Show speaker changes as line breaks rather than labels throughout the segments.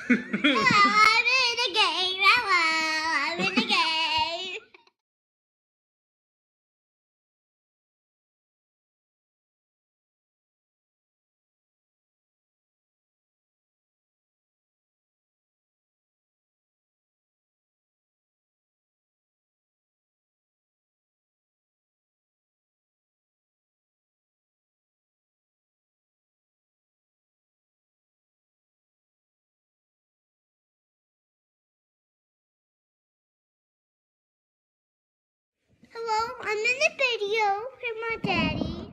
I'm in the game. I'm in the game. Hello, I'm in the video with my daddy.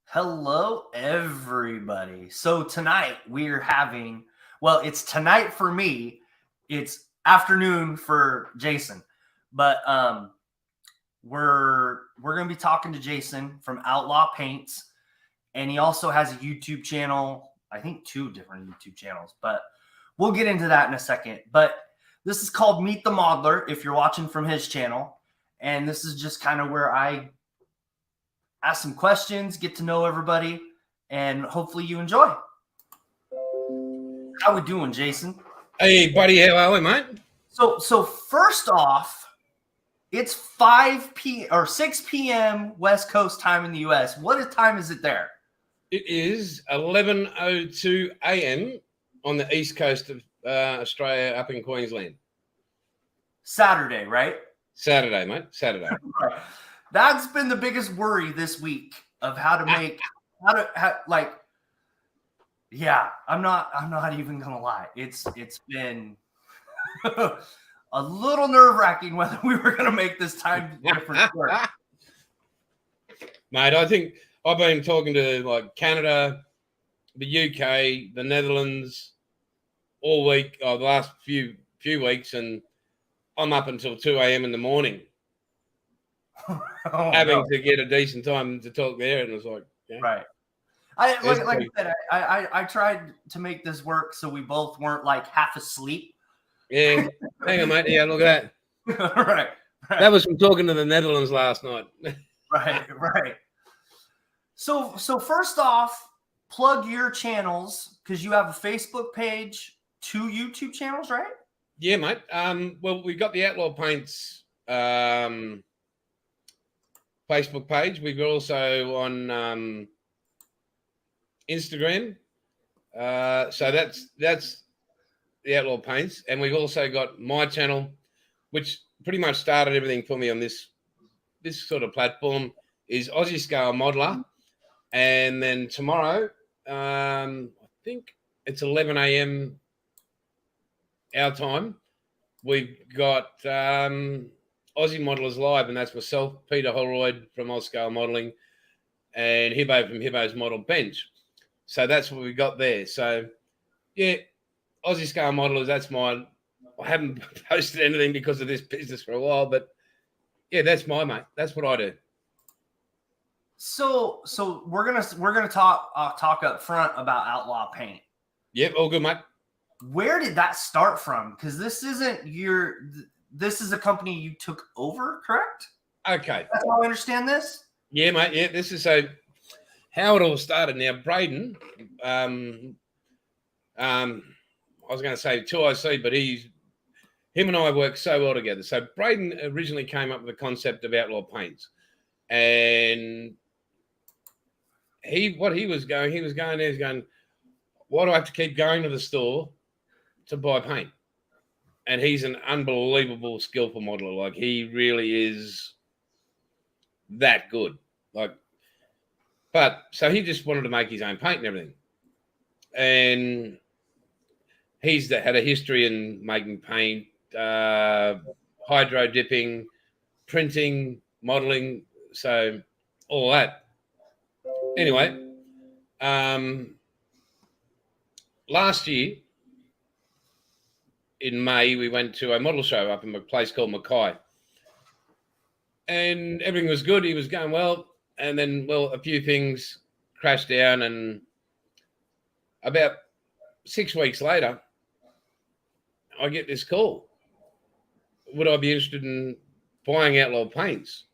Hello, everybody. So tonight we're having, well, it's tonight for me. It's afternoon for Jason, but we're gonna be talking to Jason from Outlaw Paints, and he also has a YouTube channel. I think 2 different YouTube channels, but we'll get into that in a second. But this is called Meet the Modeler if you're watching from his channel, and this is just kind of where I ask some questions, get to know everybody, and hopefully you enjoy. How we doing, Jason?
Hey, buddy, how are we, mate?
So first off, it's 6 p.m. West Coast time in the U.S. What time is it there?
It is 11:02 a.m. on the east coast of Australia, up in Queensland.
Saturday, right?
Saturday, mate. Saturday.
That's been the biggest worry this week of how to make yeah, I'm not even gonna lie. It's been a little nerve-wracking whether we were gonna make this time difference work.
Mate, I think I've been talking to like Canada, the UK, the Netherlands all week, the last few weeks, and I'm up until 2 a.m. in the morning. Having to get a decent time to talk there, and it was like, yeah.
Right. I said, I tried to make this work so we both weren't like half asleep.
Yeah, hang on, mate. Yeah, look at
that. right.
That was from talking to the Netherlands last night.
right. So first off, plug your channels because you have a Facebook page, 2 YouTube channels, right?
Yeah, mate. Well, we've got the Outlaw Paints Facebook page. We've also on Instagram. So that's the Outlaw Paints, and we've also got my channel, which pretty much started everything for me on this sort of platform, is Aussie Scale Modeler. And then tomorrow, I think it's 11 a.m. our time, we've got Aussie Modelers Live, and that's myself, Peter Holroyd from Aussie Scale Modeling, and Hibbo from Hibbo's Model Bench. So that's what we got there. So, yeah, Aussie Scale Modelers, that's mine. I haven't posted anything because of this business for a while, but yeah, that's my mate. That's what I do.
So we're gonna talk up front about Outlaw Paint.
Yep, all good, mate.
Where did that start from? Because this is a company you took over, correct?
Okay,
that's how I understand this.
Yeah, mate. Yeah, this is how it all started. Now, Braden, I was going to say 2IC, but him and I work so well together. So Braden originally came up with the concept of Outlaw Paints, and he was going there, why do I have to keep going to the store to buy paint? And he's an unbelievable, skillful modeler. Like, he really is that good. But so he just wanted to make his own paint and everything. And he's had a history in making paint, hydro dipping, printing, modeling, so all that. Anyway, last year in May, we went to a model show up in a place called Mackay. And everything was good. He was going well. And then, a few things crashed down. And about 6 weeks later, I get this call. Would I be interested in buying Outlaw Paints?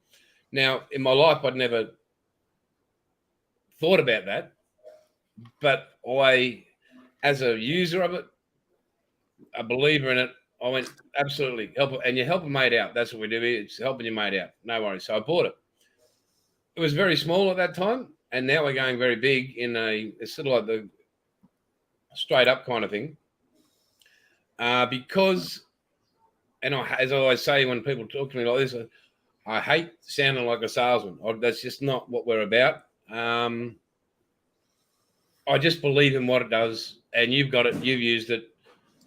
Now, in my life, I'd never thought about that. But I, as a user of it, a believer in it. I went, absolutely, and you help a mate out. That's what we do here. It's helping your mate out. No worries. So I bought it. It was very small at that time, and now we're going very big in it's sort of like the straight up kind of thing. Because, and as I always say when people talk to me like this, I hate sounding like a salesman. That's just not what we're about. I just believe in what it does, and you've got it. You've used it.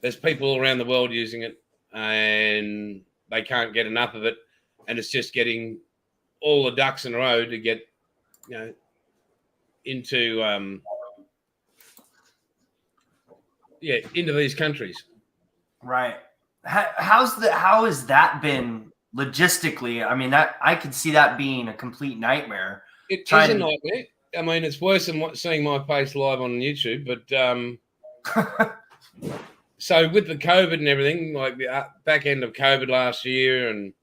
There's people all around the world using it, and they can't get enough of it. And it's just getting all the ducks in a row to get, into into these countries.
Right. How has that been logistically? I mean, that I could see that being a complete nightmare.
It is a nightmare. I mean, it's worse than seeing my face live on YouTube. But so with the COVID and everything, like the back end of COVID last year, and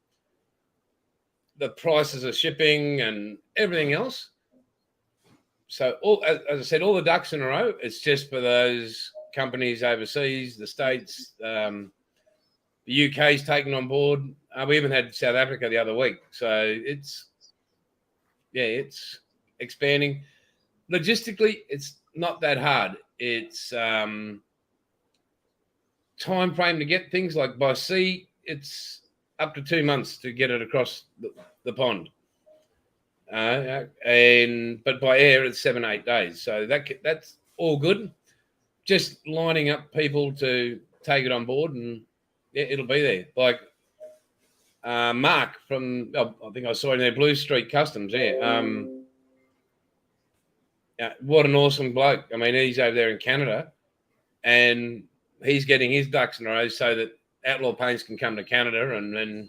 the prices of shipping and everything else. So, as I said, all the ducks in a row. It's just for those companies overseas, the States, the UK's taken on board. We even had South Africa the other week. So it's expanding. Logistically, it's not that hard. It's time frame to get things like by sea. It's up to 2 months to get it across the pond. But by air it's 7-8 days. So that's all good. Just lining up people to take it on board, and it'll be there. Like Mark from, I think I saw him there, Blue Street Customs. What an awesome bloke. I mean, he's over there in Canada, and he's getting his ducks in a row so that Outlaw Paints can come to Canada, and then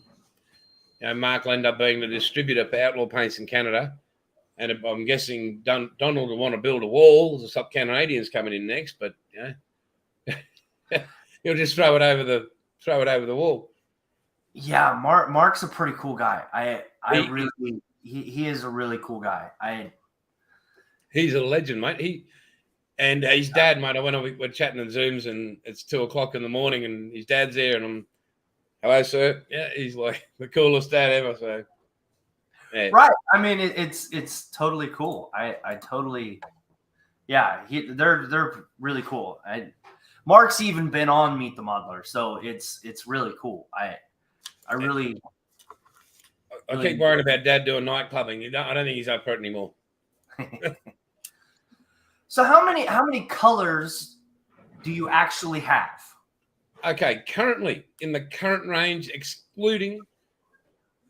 Mark will end up being the distributor for Outlaw Paints in Canada. And I'm guessing Donald will want to build a wall to stop Canadians coming in next, but he'll just throw it over the wall.
Yeah, Mark's a pretty cool guy. He is a really cool guy.
He's a legend, mate. And his dad, mate. We're chatting on Zooms, and it's 2:00 in the morning, and his dad's there, and I'm, hello, sir. Yeah, he's like the coolest dad ever. So, yeah.
Right. I mean, it's totally cool. I totally, they're really cool. Mark's even been on Meet the Modeler, so it's really cool. I
keep worrying about Dad doing night clubbing. I don't think he's up for it anymore.
So how many colors do you actually have?
Okay, currently in the current range, excluding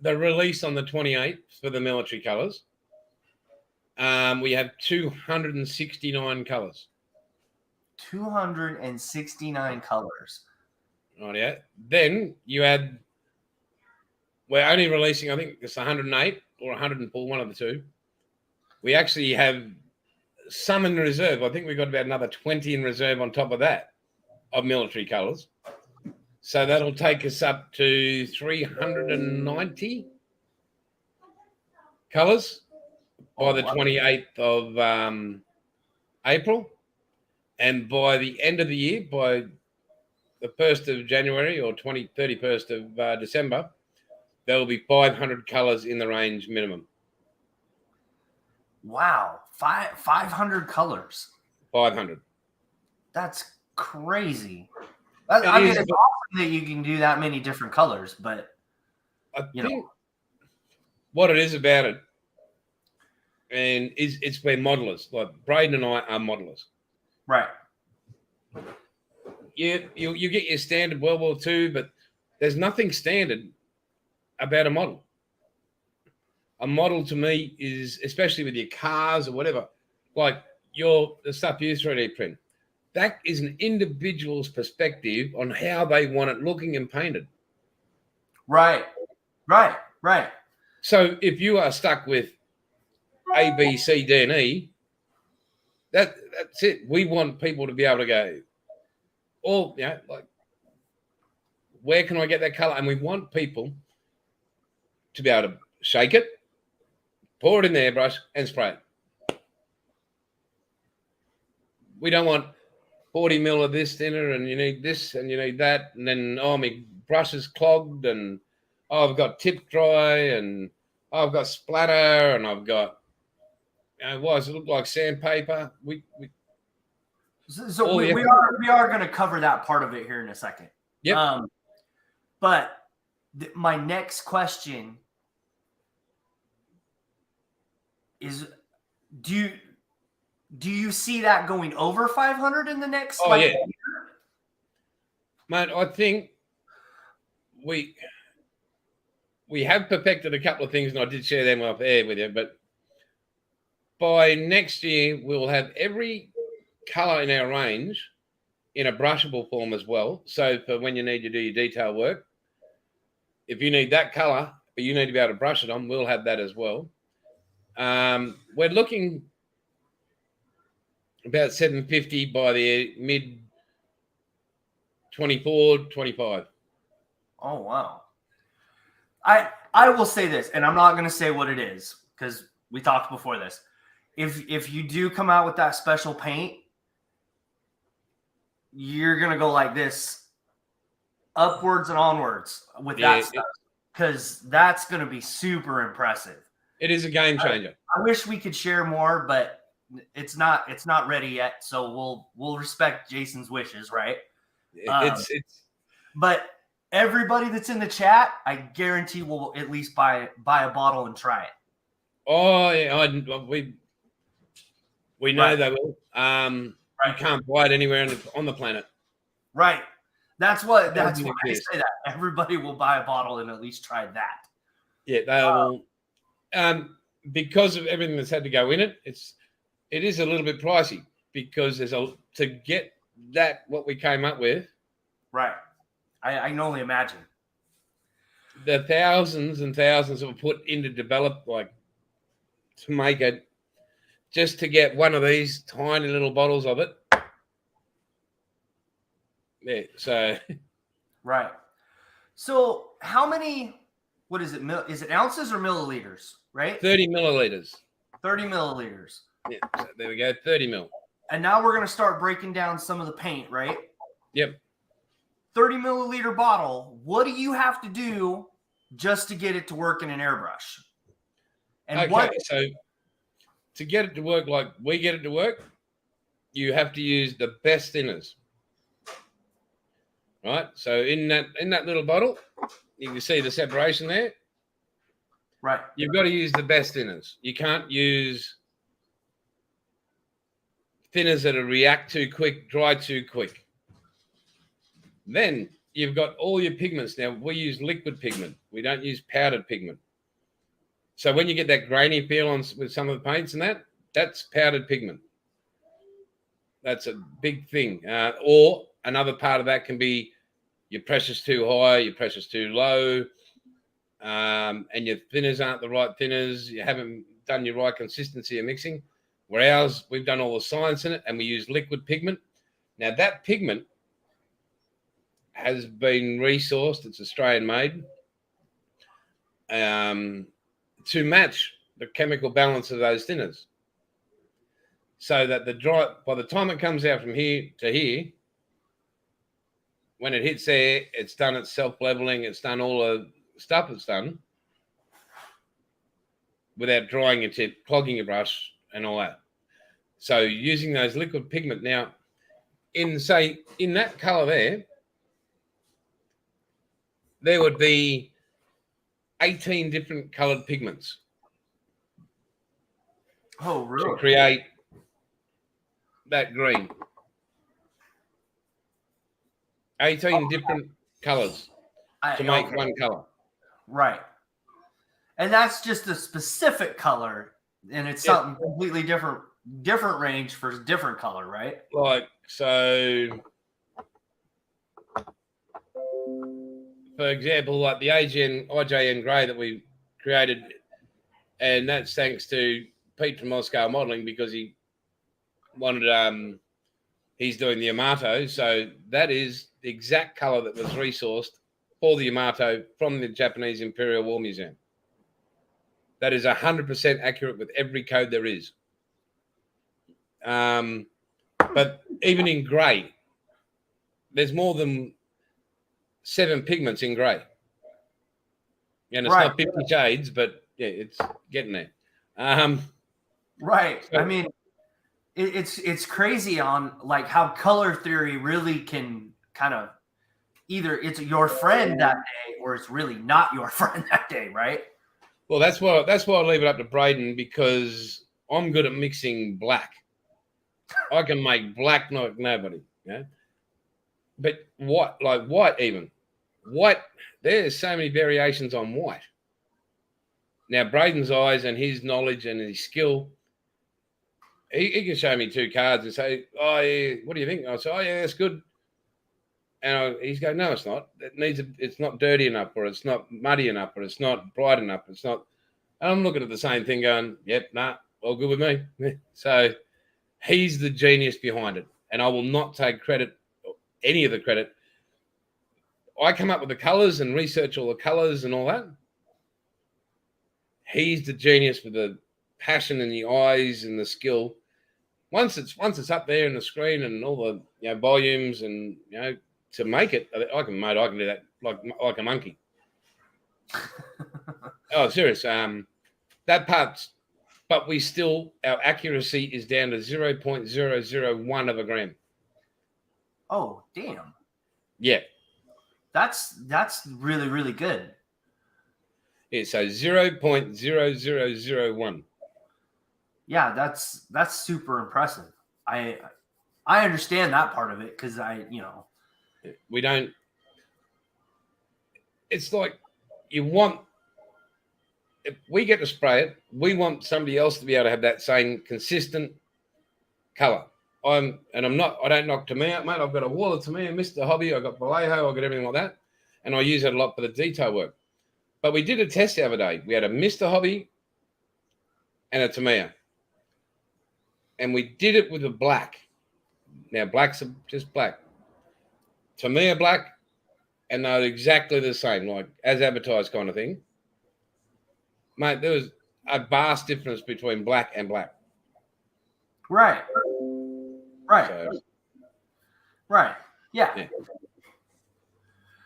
the release on the 28th for the military colours, we have 269 colours.
269 colors.
Right, yeah. Then you add, we're only releasing, I think it's 108 or 104, one of the two. We actually have some in reserve. I think we've got about another 20 in reserve on top of that of military colours. So that'll take us up to 390 colours by the 28th of April. And by the end of the year, by the 1st of January or 31st of December, there will be 500 colours in the range minimum.
Wow. 500 colors.
500.
That's crazy. It's awesome that you can do that many different colors, but
I think what it is about it, and it's where modelers, like Braden and I are modelers.
Right.
Yeah, you get your standard World War II, but there's nothing standard about a model. A model to me is, especially with your cars or whatever, like the stuff you 3D print. That is an individual's perspective on how they want it looking and painted.
Right.
So if you are stuck with A, B, C, D, and E, that's it. We want people to be able to go, like, where can I get that color? And we want people to be able to shake it, pour it in the airbrush, and spray it. We don't want 40 mil of this thinner, and you need this, and you need that, and then my brush is clogged, and I've got tip dry, and I've got splatter, and I've got why does it look like sandpaper?
So we are going to cover that part of it here in a second.
Yep.
But my next question is, do you see that going over 500 in the next?
Yeah, mate. I think we have perfected a couple of things, and I did share them off air with you. But by next year, we'll have every color in our range in a brushable form as well. So for when you need to do your detail work, if you need that color, but you need to be able to brush it on, we'll have that as well. We're looking about 750 by the mid 24, 25.
Oh, wow. I will say this, and I'm not going to say what it is because we talked before this. If you do come out with that special paint, you're going to go like this, upwards and onwards with that stuff, because that's going to be super impressive.
It is a game changer.
I wish we could share more, but it's not ready yet. So we'll respect Jason's wishes, right? But everybody that's in the chat, I guarantee will at least buy a bottle and try it.
Oh yeah, we know they will. You can't buy it anywhere on the planet.
Right. That's why I say that. Everybody will buy a bottle and at least try that.
Yeah, they will. Because of everything that's had to go in it, it is a little bit pricey because to get that what we came up with.
Right. I can only imagine.
The thousands and thousands that were put into develop, to make it, just to get one of these tiny little bottles of it. Yeah, so.
Right. So how many, what is it? Is it ounces or milliliters, right?
30 milliliters.
30 milliliters.
Yeah, so there we go, 30 mil.
And now we're going to start breaking down some of the paint, right?
Yep.
30 milliliter bottle. What do you have to do just to get it to work in an airbrush? And
so to get it to work like we get it to work, you have to use the best thinners. Right? So in that little bottle, you can see the separation there.
Right.
You've got to use the best thinners. You can't use thinners that react too quick, dry too quick. Then you've got all your pigments. Now, we use liquid pigment. We don't use powdered pigment. So when you get that grainy feel on with some of the paints and that's powdered pigment. That's a big thing. Or another part of that can be your pressure's too high, your pressure's too low, and your thinners aren't the right thinners. You haven't done your right consistency of mixing. Where ours, we've done all the science in it, and we use liquid pigment. Now, that pigment has been resourced. It's Australian made to match the chemical balance of those thinners, so that by the time it comes out from here to here, when it hits there, it's done its self-leveling. It's done all the stuff it's done without drying your tip, clogging your brush, and all that. So using those liquid pigment now, in that color there would be 18 different colored pigments.
Oh, really?
To create that green. 18 different colors to make one color. Right.
And that's just a specific color, and it's something completely different range for different color, right?
So for example, like the IJN grey that we created, and that's thanks to Pete from Moscow Modeling, because he wanted he's doing the Yamato, so that is the exact color that was resourced for the Yamato from the Japanese Imperial War Museum. That is 100% accurate with every code there is. But even in grey, there's more than 7 pigments in grey. And it's
Right.
not 50 shades, but yeah, it's getting there.
Right.
So-
I mean, it's crazy on like how color theory really can kind of either it's your friend that day or it's really not your friend that day, right?
Well, that's why I leave it up to Braden, because I'm good at mixing black. I can make black like nobody, yeah. But white even. White, there's so many variations on white. Now, Braden's eyes and his knowledge and his skill, he can show me 2 cards and say, "Oh, yeah, what do you think?" I'll say, "Oh, yeah, that's good." And he's going, "No, it's not. It's not dirty enough, or it's not muddy enough, or it's not bright enough. It's not." And I'm looking at the same thing going, "Yep, nah, all good with me." So he's the genius behind it. And I will not take credit, any of the credit. I come up with the colors and research all the colors and all that. He's the genius with the passion in the eyes and the skill. Once it's up there in the screen and all the volumes and to make it, I can do that like a monkey. Oh, serious. That part's, but our accuracy is down to 0.001 of a gram.
Oh, damn.
Yeah.
That's really, really good.
Yeah, so 0.0001.
Yeah, that's super impressive. I understand that part of it because
We don't. It's like you want. If we get to spray it, we want somebody else to be able to have that same consistent color. I don't knock Tamiya, mate. I've got a wall of Tamiya, Mr. Hobby. I've got Vallejo. I've got everything like that, and I use it a lot for the detail work. But we did a test the other day. We had a Mr. Hobby and a Tamiya, and we did it with a black. Now blacks are just black. Tamiya black, and they're exactly the same, like as advertised kind of thing. Mate, there was a vast difference between black and black.
Right. Right.
So,
right. Yeah.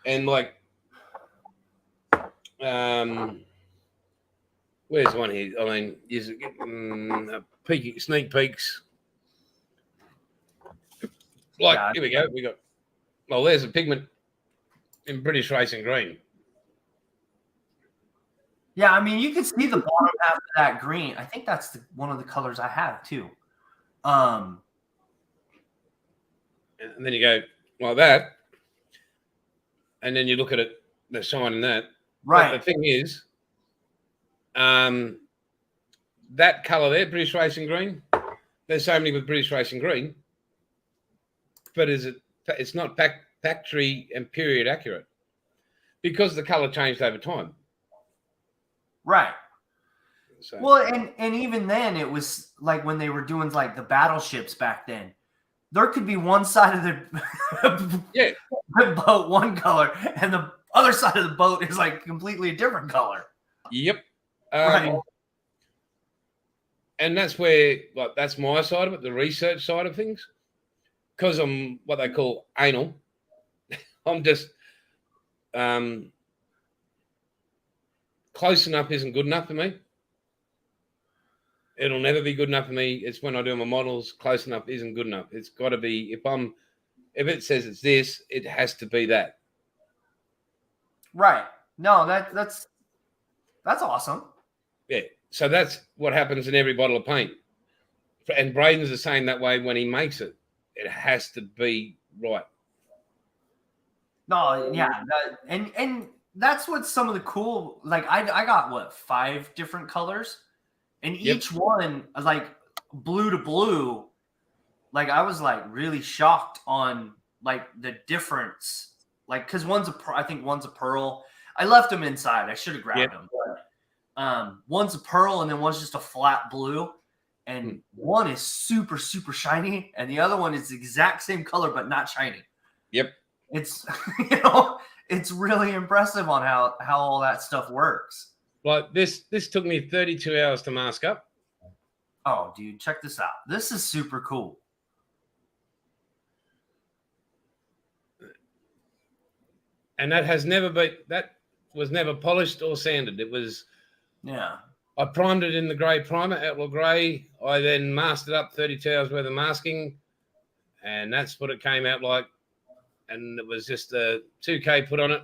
And like, where's one here? I mean, is it sneak peeks? Like, here we go. We got. Well, there's a pigment in British Racing Green.
Yeah, I mean, you can see the bottom half of that green. I think that's one of the colors I have too.
And then you go like that, and then you look at it, the shine in that.
Right.
But the thing is, that color there, British Racing Green, there's so many with British Racing Green, but it's not factory and period accurate because the color changed over time.
Right.
So.
Well, and even then, it was like when they were doing like the battleships back then. There could be one side of the boat one color, and the other side of the boat is like completely a different color.
Yep.
Right.
And that's where, like, that's my side of it, the research side of things, because I'm what they call anal. I'm just close enough isn't good enough for me. It'll never be good enough for me. It's when I do my models, close enough isn't good enough. It's got to be, if it says it's this, it has to be that.
Right. No, that's awesome.
Yeah. So that's what happens in every bottle of paint. And Braden's the same that way when he makes it. It has to be right.
No, yeah. And that's what some of the cool, like I got 5 different colors. And each one, like blue to blue, like I was like really shocked on like the difference. Like, because I think one's a pearl. I left them inside. I should have grabbed them. But, one's a pearl and then one's just a flat blue. And one is super, super shiny. And the other one is the exact same color, but not shiny.
Yep.
It's, it's really impressive on how all that stuff works.
Like this took me 32 hours to mask up.
Oh, dude, check this out. This is super cool.
and that was never polished or sanded. It was.
Yeah.
I primed it in the grey primer, Outlaw Grey. I then masked it up 32 hours worth of masking, and that's what it came out like. And it was just a 2K put on it.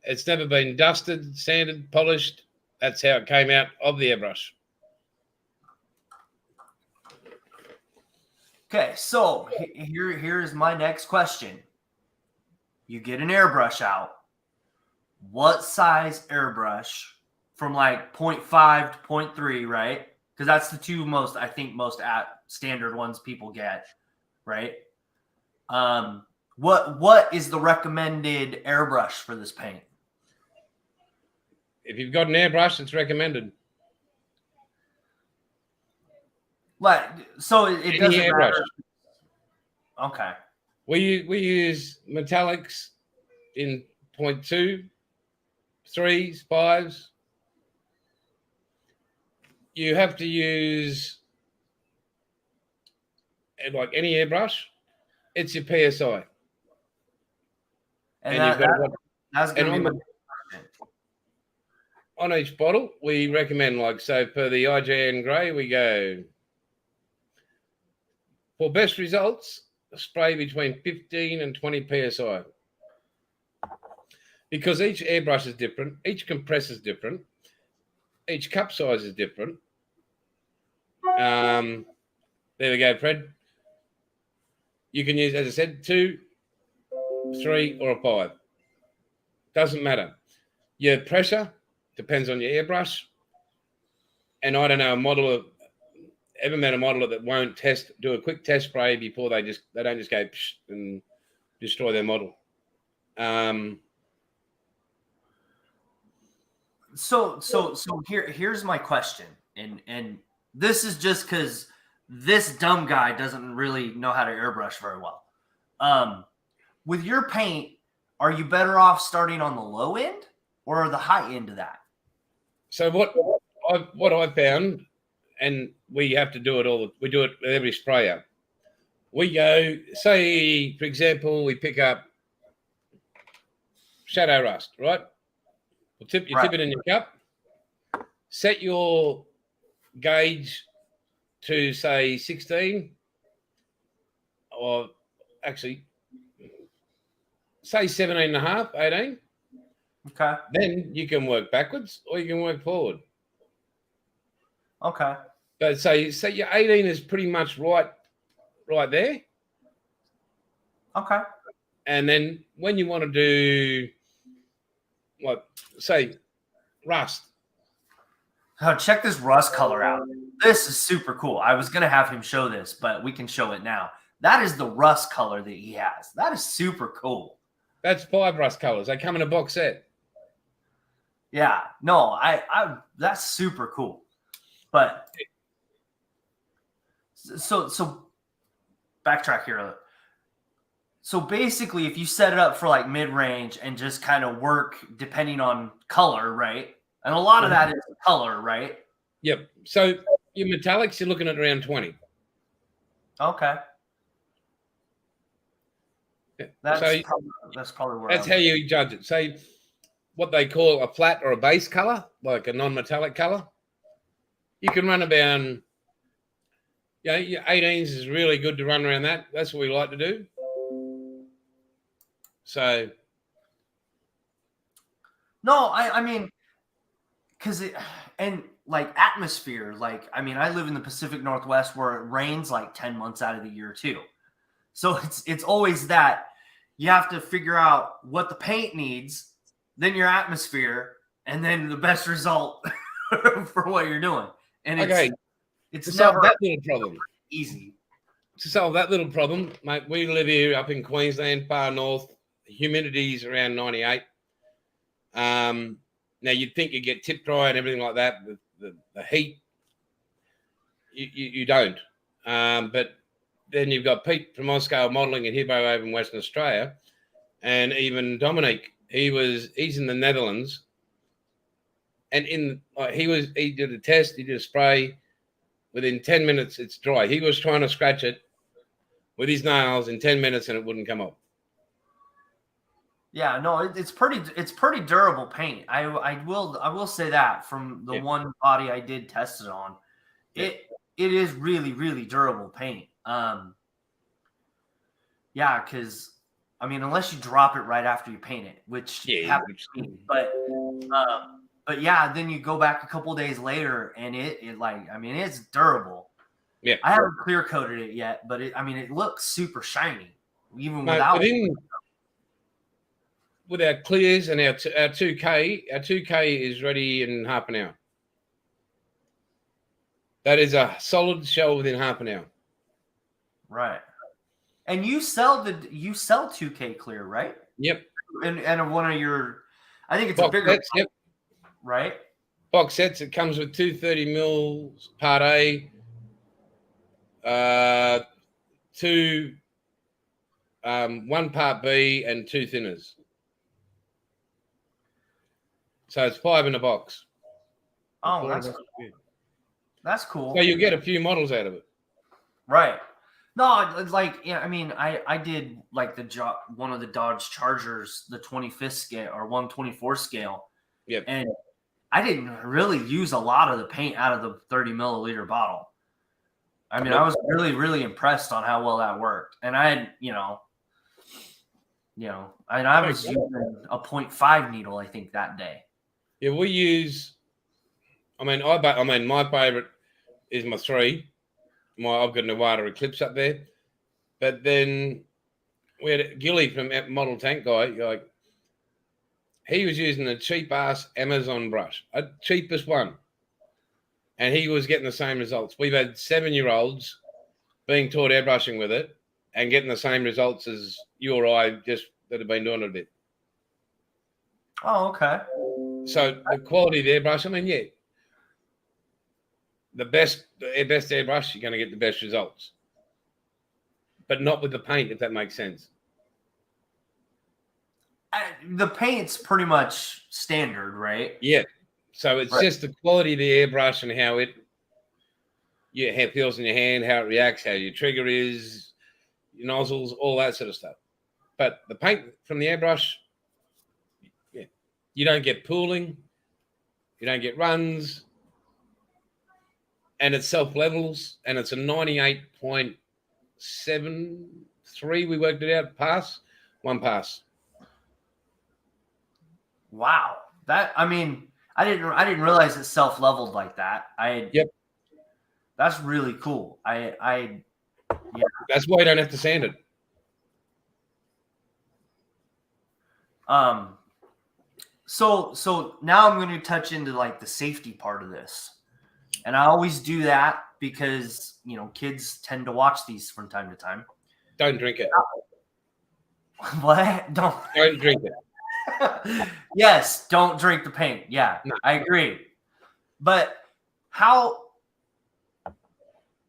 It's never been dusted, sanded, polished. That's how it came out of the airbrush.
Okay, so here's my next question. You get an airbrush out. What size airbrush from like 0.5 to 0.3, right? Because that's the two most standard ones people get, right? What is the recommended airbrush for this paint?
If you've got an airbrush, it's recommended.
Like, so it doesn't
airbrush.
matter. Okay.
We use metallics in 0.2, 3s, 5s. You have to use, like any airbrush, it's your PSI.
And
you've got
that's going to be
on each bottle, we recommend, like, so for the IGN grey, we go, for best results, spray between 15 and 20 PSI. Because each airbrush is different, each compressor is different, each cup size is different. There we go, Fred. You can use, as I said, 2, 3, or a 5. Doesn't matter. Your pressure depends on your airbrush. And I don't know ever met a modeler that won't do a quick test spray before they don't just go and destroy their model.
So here's my question, and this is just because this dumb guy doesn't really know how to airbrush very well. With your paint, are you better off starting on the low end or the high end of that?
So what I found, and we have to do it we do it with every sprayer. We go, say, for example, we pick up shadow rust, right? Tip it in your cup. Set your gauge to, say, 16, or actually, say 17 and a half, 18.
Okay.
Then you can work backwards or you can work forward.
Okay.
But say your 18 is pretty much right there.
Okay.
And then when you want to do, like, say, rust.
Oh, check this rust color out. This is super cool. I was going to have him show this, but we can show it now. That is the rust color that he has. That is super cool.
That's 5 rust colors. They come in a box set.
Yeah. No, I that's super cool. But so backtrack here. So basically, if you set it up for like mid-range and just kind of work depending on color, right? And a lot of that is color, right?
Yep. So your metallics, you're looking at around 20.
Okay.
Yeah.
That's
so
probably where
that's how you judge it. Say what they call a flat or a base color, like a non-metallic color. You can run about, your 18s is really good to run around that. That's what we like to do. So.
No, I mean, because and like atmosphere, like, I mean, I live in the Pacific Northwest where it rains like 10 months out of the year too. So it's always that you have to figure out what the paint needs, then your atmosphere, and then the best result for what you're doing. And it's
to solve
never
that little problem.
Easy.
To solve that little problem, mate, we live here up in Queensland, far north. The humidity's around 98. Now you'd think you get tip dry and everything like that with the heat. You don't. But then you've got Pete from Oscale Modelling at Hibbo over in Western Australia, and even Dominic. He's in the Netherlands, and he did a test. He did a spray. Within 10 minutes, it's dry. He was trying to scratch it with his nails in 10 minutes, and it wouldn't come up.
Yeah, no, it's pretty durable paint. I will say that from the
Yeah.
one body I did test it on,
Yeah.
it is really durable paint. Yeah, because I mean, unless you drop it right after you paint it, which
Yeah.
happens to me, but yeah, then you go back a couple days later and it like I mean it's durable.
Yeah.
I haven't clear coated it yet, but I mean it looks super shiny even
Mate,
without.
with our clears and our 2K, our 2K is ready in half an hour. That is a solid shell within half an hour.
Right. And you sell 2K clear, right?
Yep.
And one of your, I think it's a
Box
bigger,
sets, yep.
right?
Box sets. It comes with 230 mils part A, one part B, and 2 thinners. So it's 5 in a box.
Oh, that's cool.
So you'll get a few models out of it.
Right. No, it's like yeah. I mean, I did like one of the Dodge Chargers, the 25th scale or 124 scale.
Yep.
And I didn't really use a lot of the paint out of the 30 milliliter bottle. I mean, I was really impressed on how well that worked. And I had, and I was using a 0.5 needle, I think, that day.
Yeah, we use. I mean, my favorite is my 3. I've got a Nevada Eclipse up there, but then we had Gilly from Model Tank Guy. Like, he was using a cheap ass Amazon brush, a cheapest one, and he was getting the same results. We've had 7-year-olds being taught airbrushing with it and getting the same results as you or I just that have been doing it a bit.
Oh, okay.
So the quality of the airbrush, I mean, yeah, the best airbrush, you're going to get the best results, but not with the paint, if that makes sense.
The paint's pretty much standard, right?
Yeah. So it's just the quality of the airbrush and how it feels in your hand, how it reacts, how your trigger is, your nozzles, all that sort of stuff. But the paint from the airbrush, yeah, you don't get pooling, you don't get runs, and it self-levels, and it's a 98.73. We worked it out. One pass.
Wow. I mean, I didn't realize it self-leveled like that.
Yep.
That's really cool. Yeah.
That's why you don't have to sand it.
So now I'm going to touch into like the safety part of this. And I always do that because, kids tend to watch these from time to time.
Don't drink it.
What? Don't
drink it.
Yes, don't drink the paint. Yeah, no. I agree. But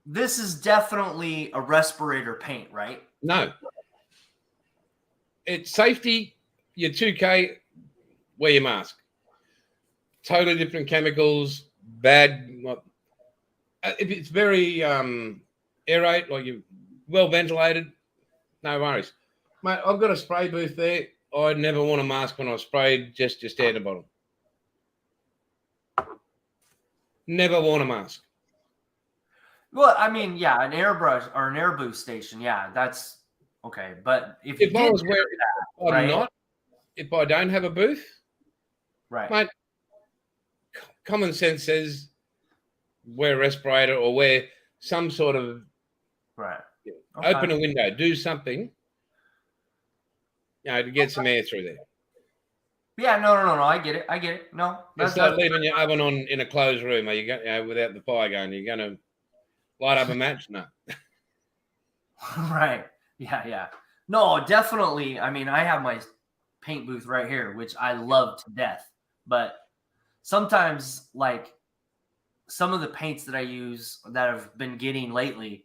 this is definitely a respirator paint, right?
No. It's safety. Your 2K, wear your mask. Totally different chemicals, bad. If it's very aerate, like you're well ventilated, no worries. Mate, I've got a spray booth there. I never want a mask when I sprayed, just your standard bottle. Never worn a mask.
Well, I mean, yeah, an airbrush or an air boost station, yeah, that's okay. But if I was wearing
that, right? If I don't have a booth,
right,
mate, common sense says wear a respirator or wear some sort of open a window, do something, to get some air through there.
Yeah, no, I get it. No,
it's like leaving your oven on in a closed room. Are you going without the fire going? Are you going to light up a match? No.
Right. Yeah. No, definitely. I mean, I have my paint booth right here, which I love to death. But sometimes, like some of the paints that I use that I've been getting lately,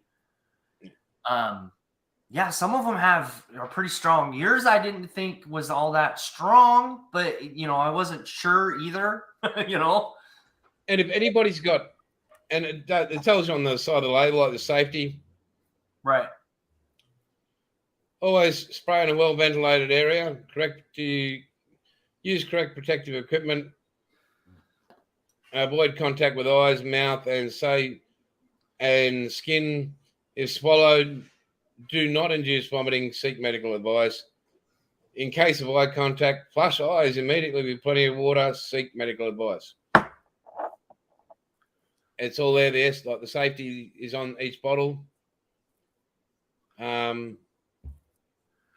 yeah, some of them are pretty strong. Yours, I didn't think was all that strong, but I wasn't sure either.
And if anybody's got, and it tells you on the side of the label, like the safety,
right?
Always spray in a well ventilated area. Use correct protective equipment. Avoid contact with eyes, mouth, and skin. If swallowed, do not induce vomiting. Seek medical advice. In case of eye contact, flush eyes immediately with plenty of water. Seek medical advice. It's all there. Yes, like the safety is on each bottle.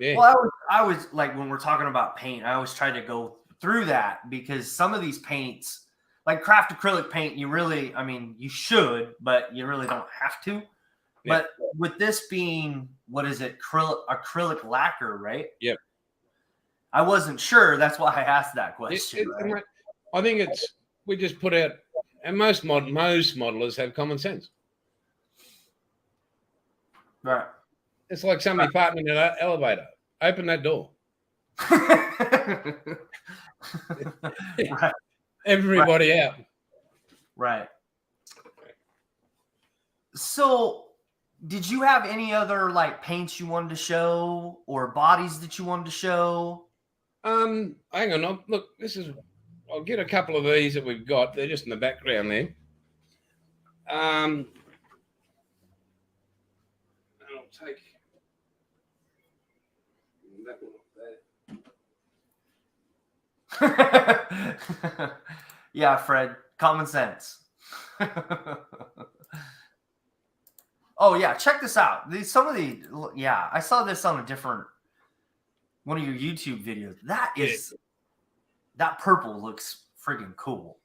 Yeah.
Well, I was like, when we're talking about paint, I always try to go through that because some of these paints, like craft acrylic paint, you should, but you really don't have to. Yeah. But with this being, what is it, acrylic lacquer, right?
Yep.
I wasn't sure. That's why I asked that question. Right?
I think we just put out, and most modelers have common sense.
Right.
It's like somebody farting in an elevator. Open that door.
Right.
Everybody out.
Right. So, did you have any other like paints you wanted to show or bodies that you wanted to show?
Hang on. Look, I'll get a couple of these that we've got. They're just in the background there. I'll take that one off there.
Yeah, Fred, common sense. Oh yeah, check this out. I saw this on one of your YouTube videos. That purple looks friggin' cool.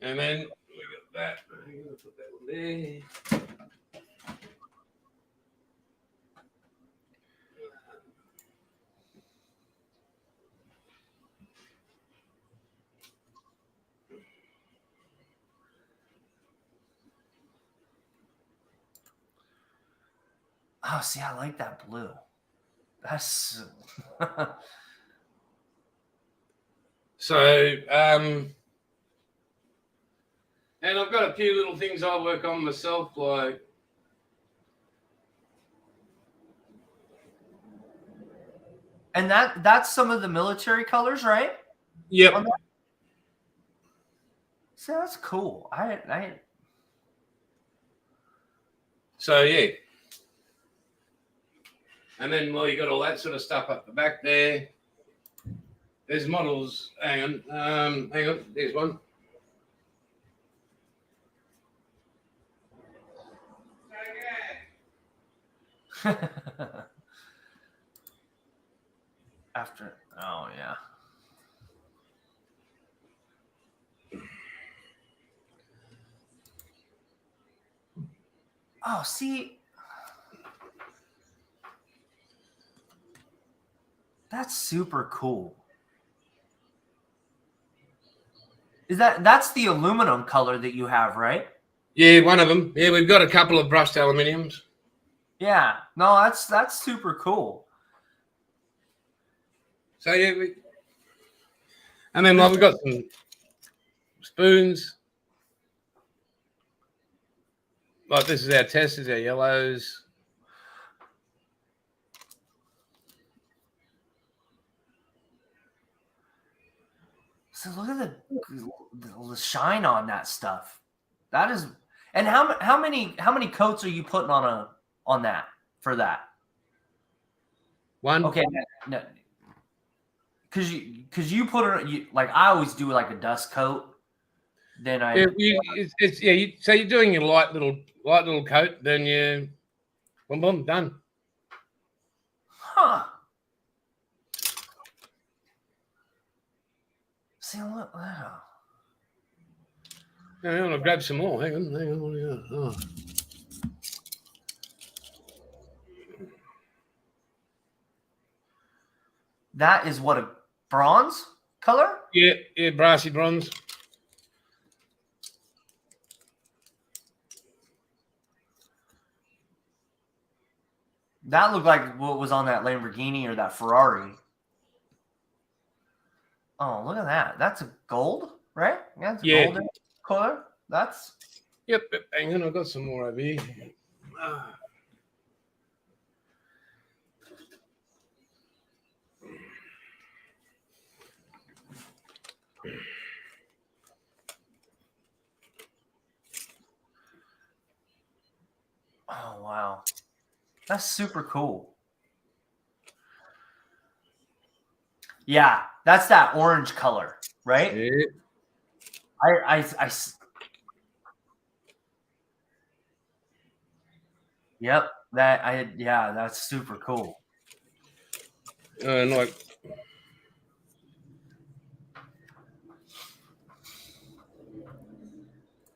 And then we got that. I'm gonna put that one there.
Oh, see, I like that blue. That's
so. And I've got a few little things I work on myself, like
and that's some of the military colors, right?
Yep.
So that's cool.
So yeah. And then, you got all that sort of stuff up the back there. There's models. Hang on. There's one.
Oh yeah. Oh, see. That's super cool. That's the aluminum color that you have, right?
Yeah, one of them. Yeah, we've got a couple of brushed aluminiums.
Yeah. No, that's super cool.
So yeah, and then we've got some spoons. Like this is our testers, our yellows.
So look at the shine on that stuff. That is, and how many coats are you putting on that for that?
One.
Okay, no, because you put it like I always do like a dust coat. Then
so you're doing your light little coat, then you boom done.
Huh. See, look. Wow.
I'm gonna grab some more. Hang on. Oh.
That is what, a bronze color?
Yeah, brassy bronze.
That looked like what was on that Lamborghini or that Ferrari. Oh, look at that. That's a gold, right? Yeah, it's a golden color. That's...
Yep. Hang on, I've got some more over here.
Oh wow, that's super cool. Yeah, that's that orange color, right?
Yeah.
Yep. Yeah, that's super cool.
And like,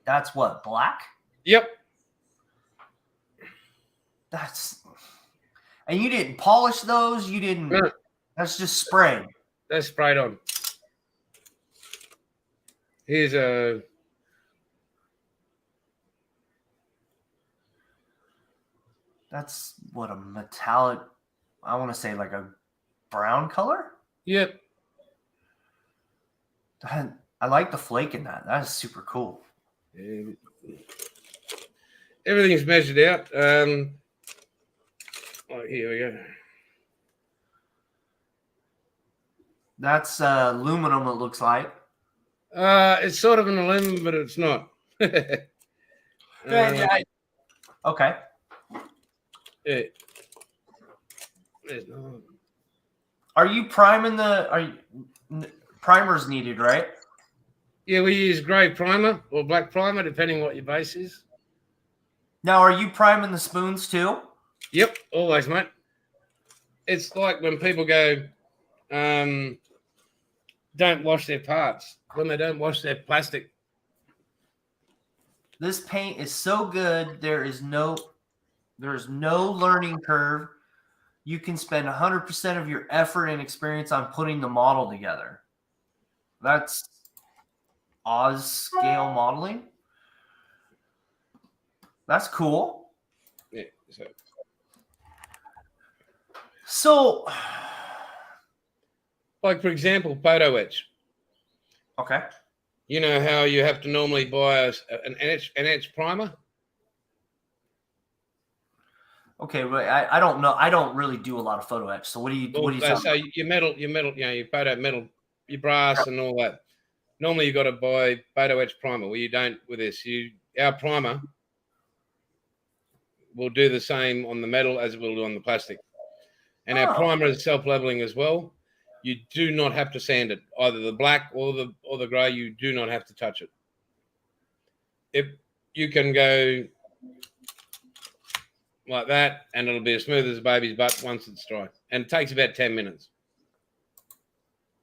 That's what, black?
yep.
And you didn't polish those, you didn't,
No,
that's just spray.
that's sprayed on. Here's a.
That's what, a metallic, I want to say like a brown color?
Yep.
I like the flake in that. That is super cool.
Everything's measured out. Oh, here we go.
That's aluminum, it looks like.
It's sort of an aluminum, but it's not.
Okay.
Yeah. There's no.
Are you priming primer's needed, right?
Yeah, we use grey primer or black primer, depending what your base is.
Now, are you priming the spoons too?
Yep, always, mate. It's like when people go, don't wash their parts, when they don't wash their plastic.
This paint is so good. There's no learning curve. You can spend 100% of your effort and experience on putting the model together. That's Oz scale modeling. That's cool.
Yeah.
So,
like, for example, photo etch.
okay.
You know how you have to normally buy an etch primer?
Okay, but I don't know. I don't really do a lot of photo etch. So what do you
So your metal, your photo metal, your brass and all that. Normally you've got to buy photo etch primer. Well, you don't with this. Our primer will do the same on the metal as it will do on the plastic. And our primer is self-leveling as well. You do not have to sand it, either the black or the grey. You do not have to touch it. If you can go like that, and it'll be as smooth as a baby's butt once it's dry, and it takes about 10 minutes.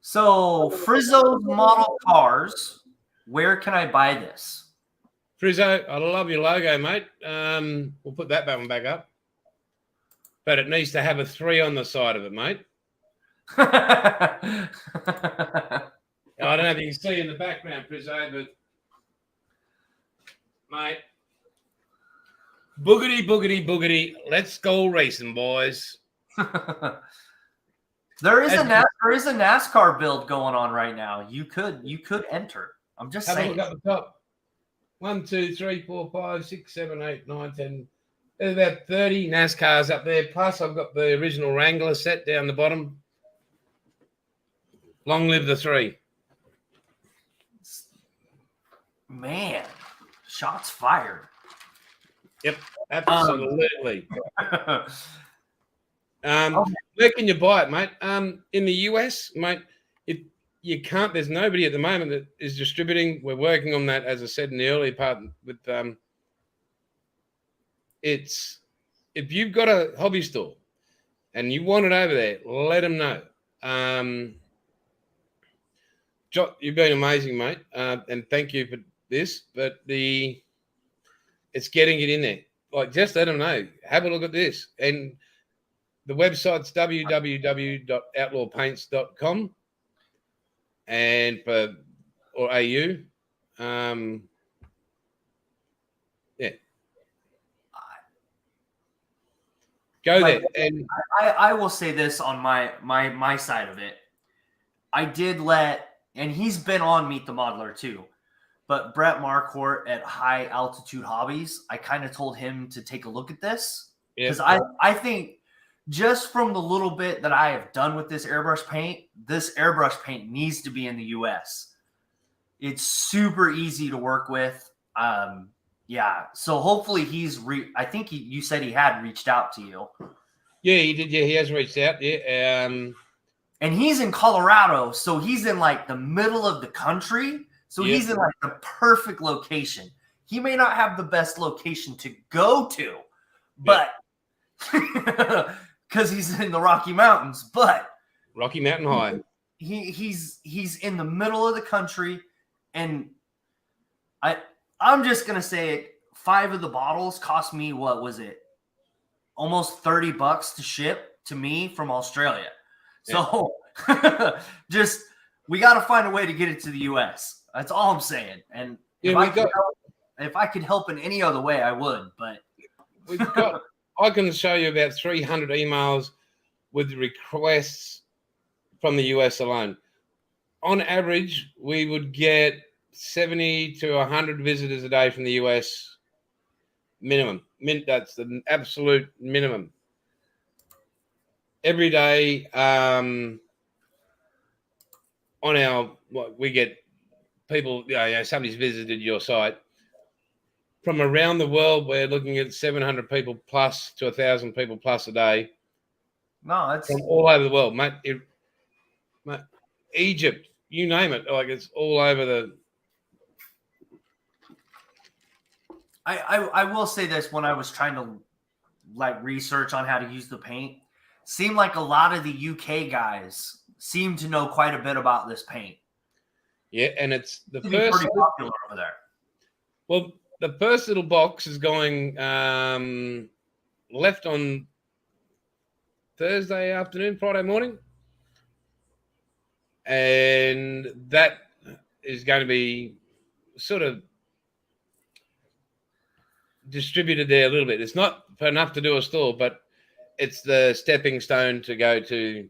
So Frizzo's model cars, where can I buy this?
Frizzo, I love your logo, mate. We'll put that one back up, but it needs to have a 3 on the side of it, mate. I don't know if you can see in the background, Frizzo, but mate, boogity, boogity, boogity. Let's go racing, boys.
There is a NASCAR build going on right now. You could enter. I'm just saying.
Have a look up the top. 1, 2, 3, 4, 5, 6, 7, 8, 9, 10. There's about 30 NASCARs up there. Plus, I've got the original Wrangler set down the bottom. Long live the 3.
Man, shots fired.
Yep, absolutely. Where can you buy it, mate? In the US, mate, you can't. There's nobody at the moment that is distributing. We're working on that, as I said in the earlier part. With it's if you've got a hobby store and you want it over there, let them know. You've been amazing, mate, and thank you for this. But it's getting it in there. Like, just let them know. Have a look at this. And the website's www.outlawpaints.com and or AU. Yeah. Go there. And
I will say this on my side of it. I did and he's been on Meet the Modeler too, but Brett Marquardt at High Altitude Hobbies, I kind of told him to take a look at this because I think just from the little bit that I have done with this airbrush paint needs to be in the US It's super easy to work with. Yeah. So hopefully I think you said he had reached out to you.
Yeah, he did. Yeah, he has reached out. Yeah.
And he's in Colorado, so he's in like the middle of the country. So
Yeah.
he's in like the perfect location. He may not have the best location to go to, but because he's in the Rocky Mountains, but
Rocky Mountain High.
he's in the middle of the country, and I'm just gonna say it. 5 of the bottles cost me, what was it? Almost $30 to ship to me from Australia. So just we got to find a way to get it to the US. That's all I'm saying. And if I could help in any other way, I would. But
we've got. I can show you about 300 emails with requests from the US alone. On average, we would get 70 to 100 visitors a day from the US minimum. That's the absolute minimum. Every day on we get people, somebody's visited your site. From around the world, we're looking at 700 people plus to 1,000 people plus a day.
No, it's
from all over the world, mate. Egypt, you name it. Like, it's all over the.
I will say this: when I was trying to like research on how to use the paint, seemed like a lot of the UK guys seem to know quite a bit about this paint.
Yeah, and it's
pretty popular over there.
Well, the first little box is going left on Thursday afternoon, Friday morning, and that is going to be sort of distributed there a little bit. It's not enough to do a store, but it's the stepping stone to go to.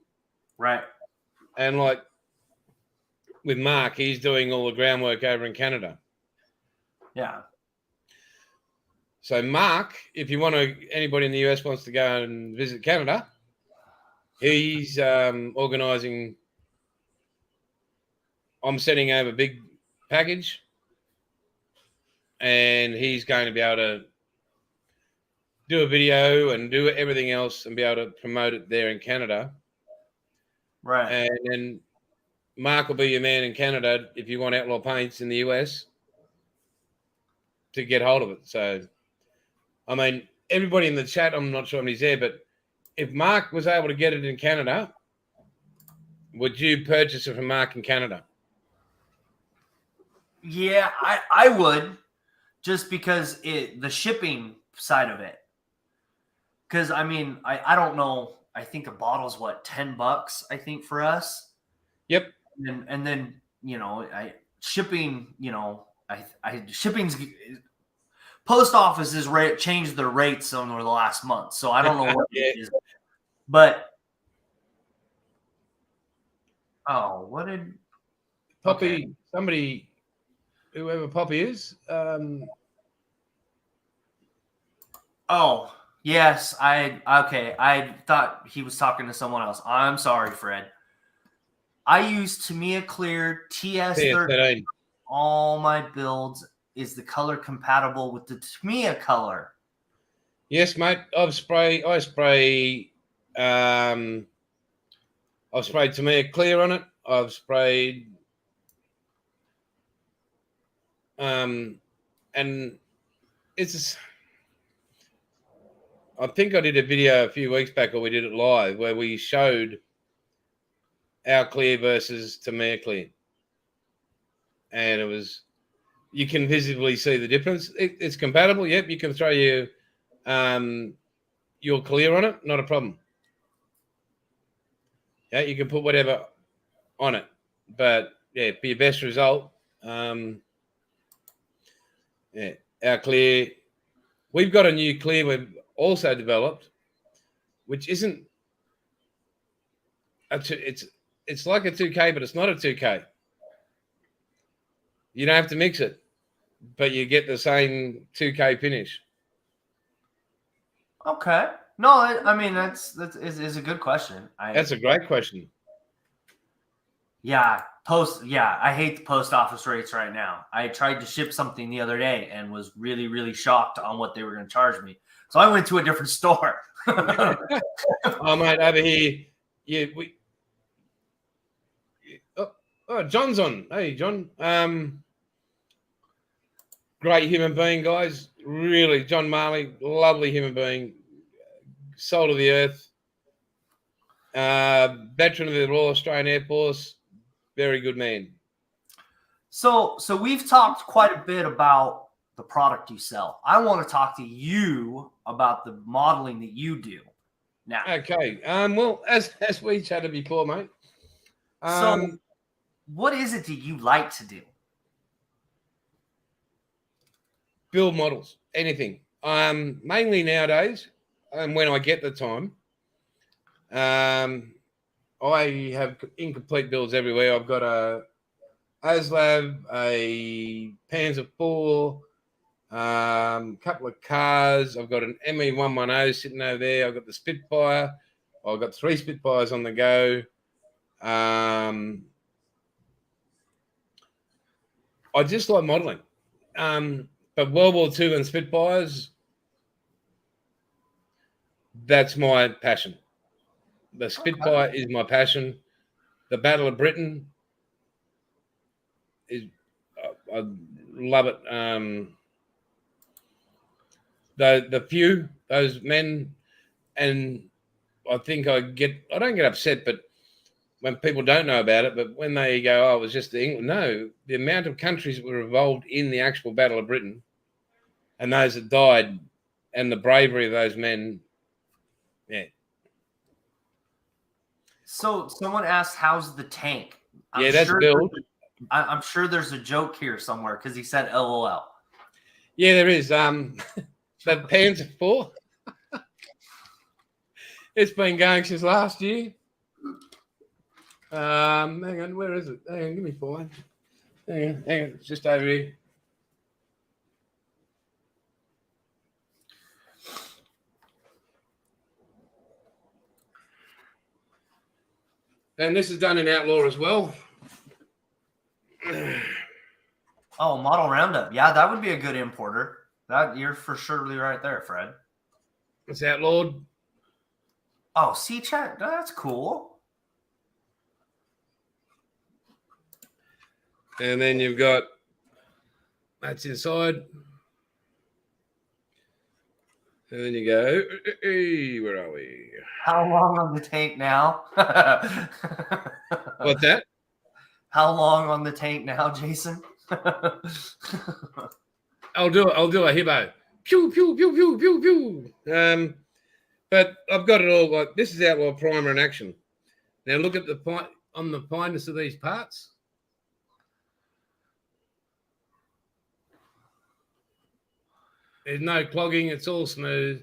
Right.
And like with Mark, he's doing all the groundwork over in Canada.
Yeah.
So Mark, if you want to, anybody in the US wants to go and visit Canada, he's organising. I'm sending over a big package, and he's going to be able to do a video and do everything else and be able to promote it there in Canada.
Right.
And then Mark will be your man in Canada if you want Outlaw Paints in the US to get hold of it. So, I mean, everybody in the chat, I'm not sure if he's there, but if Mark was able to get it in Canada, would you purchase it from Mark in Canada?
Yeah, I would, just because the shipping side of it. Because I mean, I don't know. I think a bottle's what, $10, I think, for us.
Yep.
And then shipping, shipping's post offices changed their rates over the last month, so I don't know what it is. But what did
Poppy?
Okay.
Somebody, whoever Poppy is.
Oh, yes. I thought he was talking to someone else. I'm sorry, Fred. I use Tamiya Clear TS13. All my builds. Is the color compatible with the Tamiya color?
Yes, mate. I spray Tamiya Clear on it. I've sprayed and it's. I think I did a video a few weeks back, or we did it live, where we showed our clear versus Tamiya Clear, and it was. You can visibly see the difference. It's compatible. Yep, you can throw your clear on it. Not a problem. Yeah, you can put whatever on it. But yeah, for your best result, our clear. We've got a new clear we've also developed, which isn't. It's like a 2K, but it's not a 2K. You don't have to mix it, but you get the same 2K finish.
Okay. No, I mean that's a good question.
That's a great question.
Yeah, Yeah, I hate the post office rates right now. I tried to ship something the other day and was really, really shocked on what they were going to charge me. So I went to a different store.
Oh, mate, over here, yeah, John's on. Hey, John. Great human being, guys. Really, John Marley, lovely human being, soul of the earth, veteran of the Royal Australian Air Force, very good man.
So we've talked quite a bit about the product you sell. I want to talk to you about the modeling that you do now.
Okay. Well, as we chatted before, mate.
So what is it that you like to do?
Build models, anything. Mainly nowadays, and when I get the time, I have incomplete builds everywhere. I've got a ASLAB, a Panzer IV, couple of cars. I've got an ME110 sitting over there. I've got the Spitfire. I've got 3 Spitfires on the go. I just like modelling. But World War II and Spitfires, that's my passion. The Spitfire is my passion. The Battle of Britain is, I love it. Those men, and I think I don't get upset, but when people don't know about it, but when they go, oh, it was just England. No, the amount of countries that were involved in the actual Battle of Britain and those that died and the bravery of those men. Yeah.
So someone asked, how's the tank?
That's built.
I'm sure there's a joke here somewhere because he said LOL.
Yeah, there is. The Panzer IV. It's been going since last year. Hang on, where is it? Hang on, give me 5. Hang on, it's just over here. And this is done in Outlaw as well.
Oh, model roundup. Yeah, that would be a good importer. That you're for surely right there, Fred.
It's outlawed.
Oh, see, chat. That's cool.
And then you've got that's inside. And then you go, hey, where are we?
How long on the tank now?
What's that?
How long on the tank now, Jason?
I'll do a hibbo. Pew, pew, pew, pew, pew, pew. But I've got it all like this is Outlaw primer in action. Now look at the fineness of these parts. There's no clogging, it's all smooth.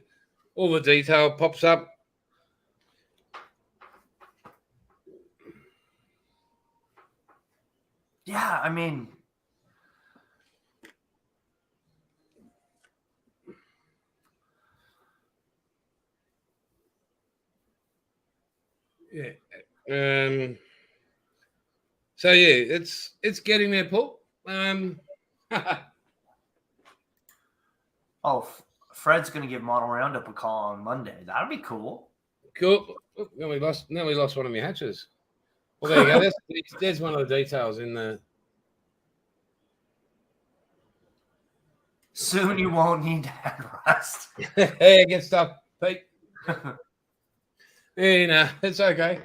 All the detail pops up.
Yeah, I mean,
yeah. So yeah, it's getting there, Paul.
Oh, Fred's gonna give Model Roundup a call on Monday. That'd be cool.
Cool. Oh, now we lost one of my hatches. Well, there you go. There's one of the details in the.
Soon you won't need to add rust.
Hey, get stuff, Pete. Yeah, no, it's okay.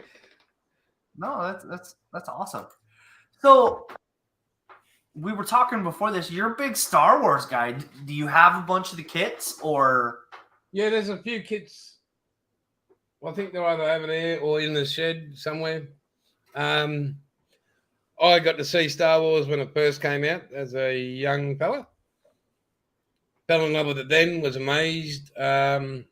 No, that's awesome. So we were talking before this. You're a big Star Wars guy. Do you have a bunch of the kits, or?
Yeah, there's a few kits. I think they're either over there or in the shed somewhere. I got to see Star Wars when it first came out as a young fella. Fell in love with it then, was amazed. My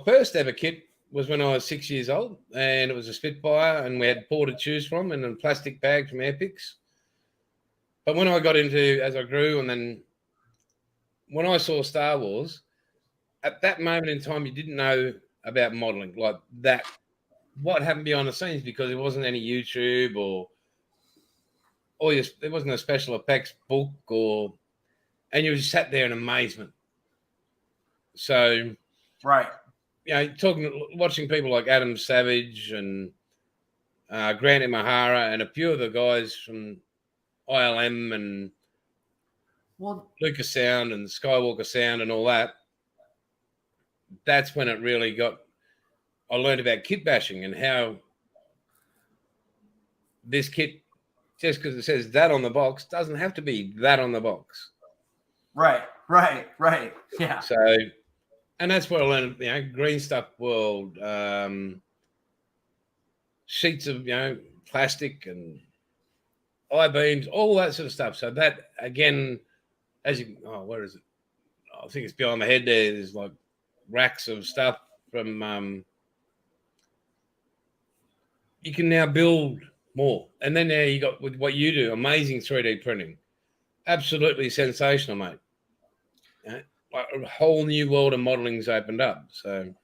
first ever kit was when I was 6 years old, and it was a Spitfire, and we had 4 to choose from and a plastic bag from Airpix. But when I got into, as I grew, and then when I saw Star Wars, at that moment in time, you didn't know about modelling like that. what happened behind the scenes, because there wasn't any YouTube or there wasn't a special effects book, and you just sat there in amazement. So,
Right.
watching people like Adam Savage and Grant Imahara and a few of the guys from ILM and Lucas Sound and Skywalker Sound and all that, that's when it really got. I learned about kit bashing and how this kit, just because it says that on the box, doesn't have to be that on the box.
Right. Yeah.
So, and that's where I learned, Green Stuff World, sheets of, plastic and I-beams, all that sort of stuff. So that, again, where is it? I think it's behind my head there. There's like racks of stuff from, you can now build more. And then now you got, with what you do, amazing 3D printing. Absolutely sensational, mate. Like a whole new world of modeling's opened up. So,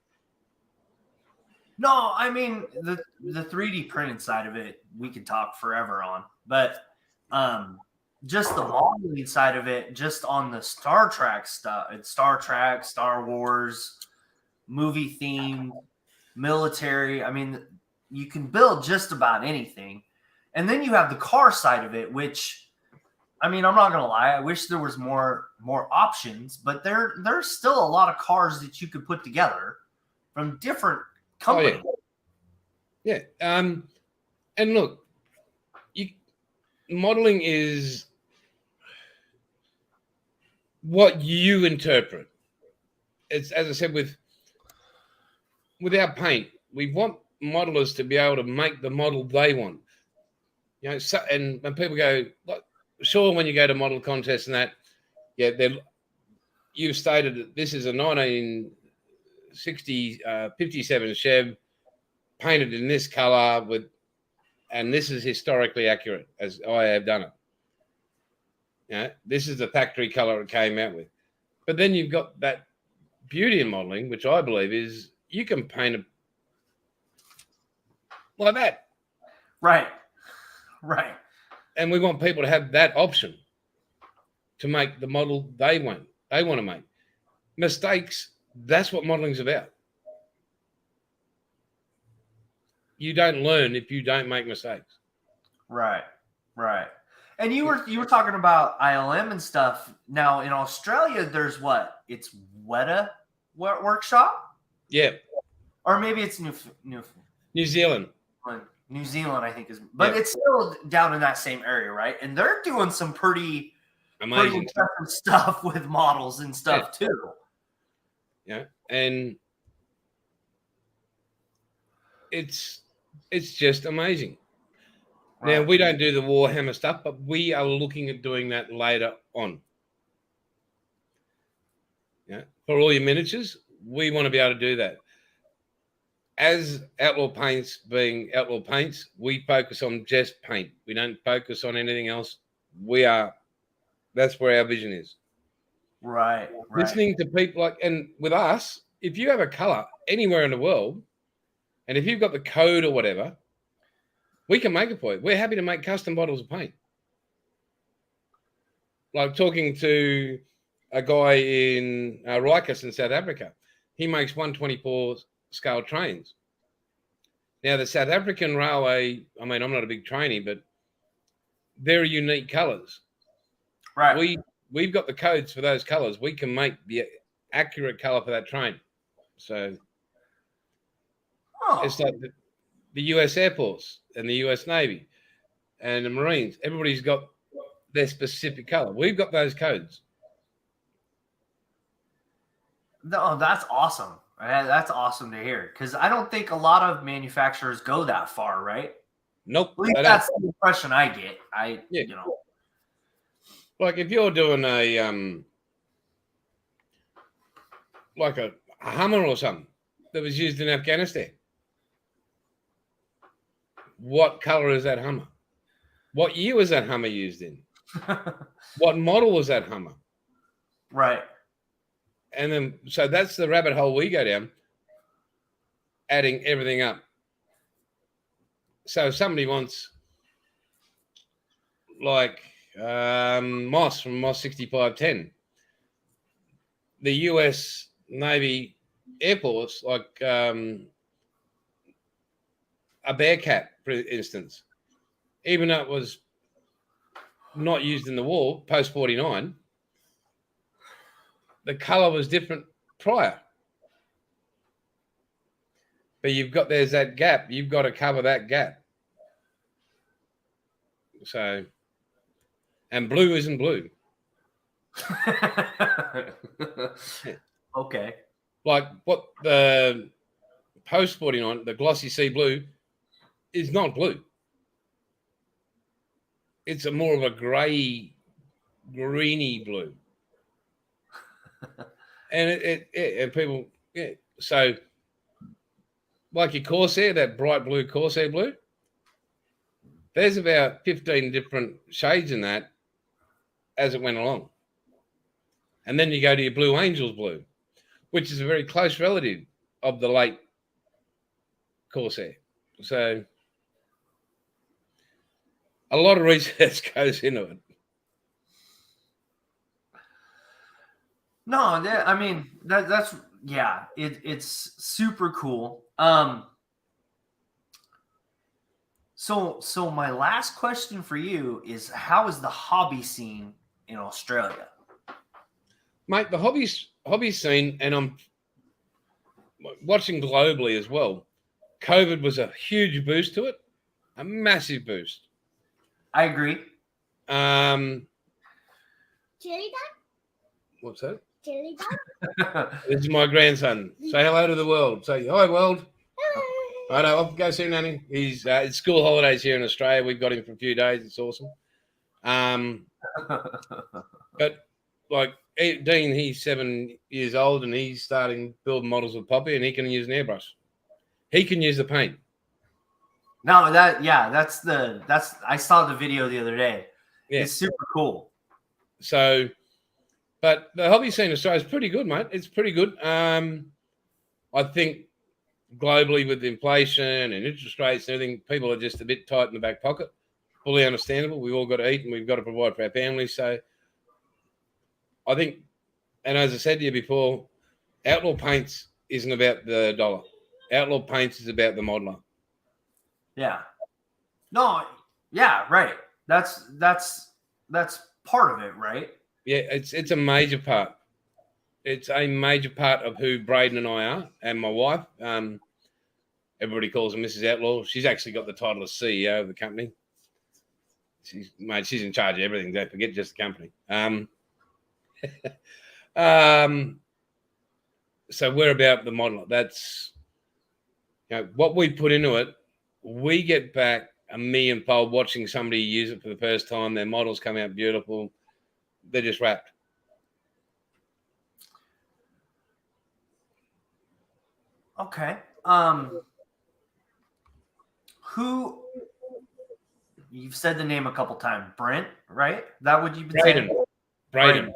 no, I mean the 3D printed side of it, we could talk forever on, but just the modeling side of it, just on the Star Trek stuff, it's Star Trek, Star Wars, movie theme, military. I mean, you can build just about anything, and then you have the car side of it, which, I mean, I'm not gonna lie, I wish there was more options, but there's still a lot of cars that you could put together from different companies.
Oh, yeah. And look, modeling is what you interpret. It's, as I said, with our paint, we want modelers to be able to make the model they want. And when people go, sure, when you go to model contests and that, you've stated that this is a 1960 57 Chev painted in this color and this is historically accurate as I have done it. This is the factory color it came out with. But then you've got that beauty in modeling, which I believe is you can paint it like that.
Right.
And we want people to have that option to make the model they want to make. Mistakes, that's what modeling's about. You don't learn if you don't make mistakes.
Right. And you were talking about ILM and stuff. Now in Australia, there's what? It's Weta Workshop?
Yeah.
Or maybe it's New
Zealand.
New Zealand, I think is, but it's still down in that same area, right? And they're doing some pretty impressive stuff with models and stuff too.
Yeah, and it's just amazing. Right. Now we don't do the Warhammer stuff, but we are looking at doing that later on. For all your miniatures, we want to be able to do that. As Outlaw Paints being Outlaw Paints, we focus on just paint. We don't focus on anything else. That's where our vision is.
Right.
Listening to people and with us, if you have a color anywhere in the world, and if you've got the code or whatever, we can make it for you. We're happy to make custom bottles of paint. Like talking to a guy in Rikers in South Africa. He makes 124 scale trains. Now, the South African railway, I mean, I'm not a big trainee, but they're unique colors.
Right.
We've got the codes for those colors. We can make the accurate color for that train. So it's like the US Air Force and the US Navy and the Marines. Everybody's got their specific color. We've got those codes.
No, that's awesome. That's awesome to hear, because I don't think a lot of manufacturers go that far, right?
Nope.
At least that's the impression I get.
Like if you're doing a like a Hummer or something that was used in Afghanistan, what color is that Hummer? What year was that Hummer used in? What model was that Hummer?
Right.
And then, so that's the rabbit hole we go down, adding everything up. So if somebody wants like Moss from Moss 6510, the US Navy airports like a Bearcat, for instance, even though it was not used in the war post 49, the colour was different prior. But there's that gap. You've got to cover that gap. So, and blue isn't blue.
Okay.
Like what the post 49, the glossy sea blue is not blue. It's a more of a grey, greeny blue. And and people, yeah. So, like your Corsair, that bright blue Corsair blue, there's about 15 different shades in that as it went along. And then you go to your Blue Angels blue, which is a very close relative of the late Corsair. So a lot of research goes into it.
No, I mean that's yeah, it's super cool. So my last question for you is, how is the hobby scene in Australia?
Mate, the hobby scene, and I'm watching globally as well. COVID was a huge boost to it, a massive boost.
I agree.
Chili dog?
What's that?
Chili dog?
This is my grandson. Say hello to the world. Say hi, world. I know. I'll go see Nanny. He's it's school holidays here in Australia. We've got him for a few days. It's awesome. But like Dean, he's 7 years old and he's starting building models with Poppy, and he can use an airbrush. He can use the paint.
No, that's I saw the video the other day. Yeah. It's super cool.
So, but the hobby scene in Australia is pretty good, mate. It's pretty good. I think globally with inflation and interest rates and everything, people are just a bit tight in the back pocket. Fully understandable. We've all got to eat and we've got to provide for our families. So I think, and as I said to you before, Outlaw Paints isn't about the dollar. Outlaw Paints is about the modeler.
Yeah. No, yeah, right. That's part of it, right?
Yeah, it's a major part. It's a major part of who Braden and I are, and my wife. Everybody calls her Mrs. Outlaw. She's actually got the title of CEO of the company. She's in charge of everything. Don't forget, just the company. So we're about the modeler. That's what we put into it. We get back a millionfold watching somebody use it for the first time. Their models come out beautiful. They're just wrapped.
Okay. Who, you've said the name a couple times, Brent, right? That what you've been saying?
Braden.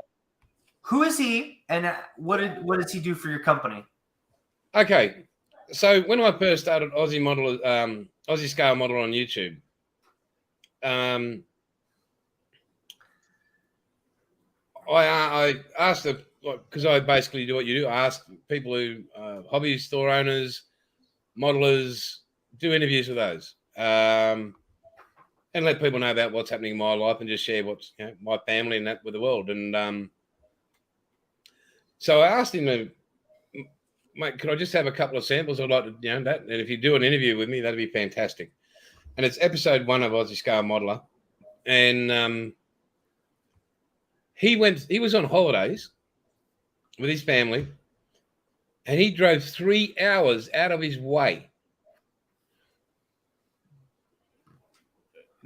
Who is he, and what does he do for your company?
Okay, so when I first started Aussie Scale Model on YouTube, I asked because I basically do what you do. I ask people who hobby store owners, modelers, do interviews with those, and let people know about what's happening in my life and just share what's my family and that with the world. And so I asked him to, mate, could I just have a couple of samples? I'd like to, that. And if you do an interview with me, that'd be fantastic. And it's episode 1 of Aussie Scale Modeler. And he was on holidays with his family, and he drove 3 hours out of his way.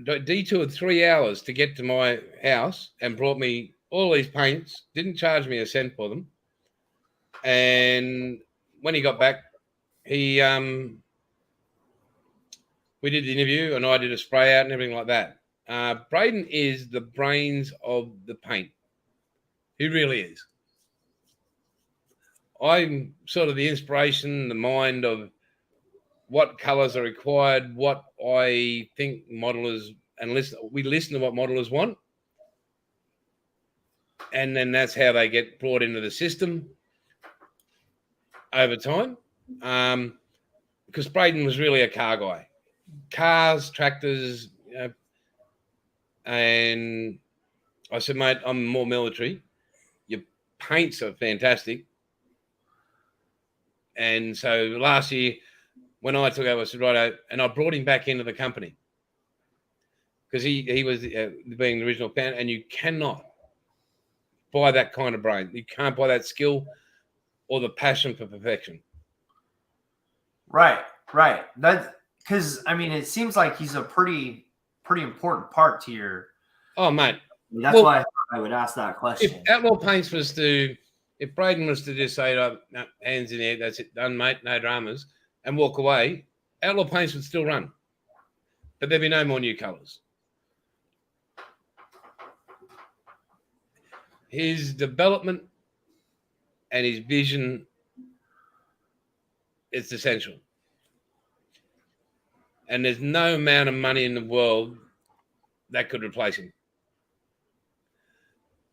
Detoured 3 hours to get to my house and brought me all these paints, didn't charge me a cent for them. And when he got back, we did the interview and I did a spray out and everything like that. Braden is the brains of the paint. He really is. I'm sort of the inspiration, the mind of what colours are required, what I think modelers and we listen to what modelers want, and then that's how they get brought into the system over time. Because Braden was really a car guy, cars, tractors, and I said, mate, I'm more military. Your paints are fantastic. And so last year, when I took over, I said, righto, and I brought him back into the company because he was being the original fan, and you cannot buy that kind of brain. You can't buy that skill or the passion for perfection.
Right. That because I mean, it seems like he's a pretty important part to your.
Oh, mate.
That's why I would ask that question.
If Outlaw Paints was to, if Braden was to just say, oh, no, hands in the air, that's it, done, mate, no dramas, and walk away, Outlaw Paints would still run. But there'd be no more new colours. His development and his vision is essential. And there's no amount of money in the world that could replace him.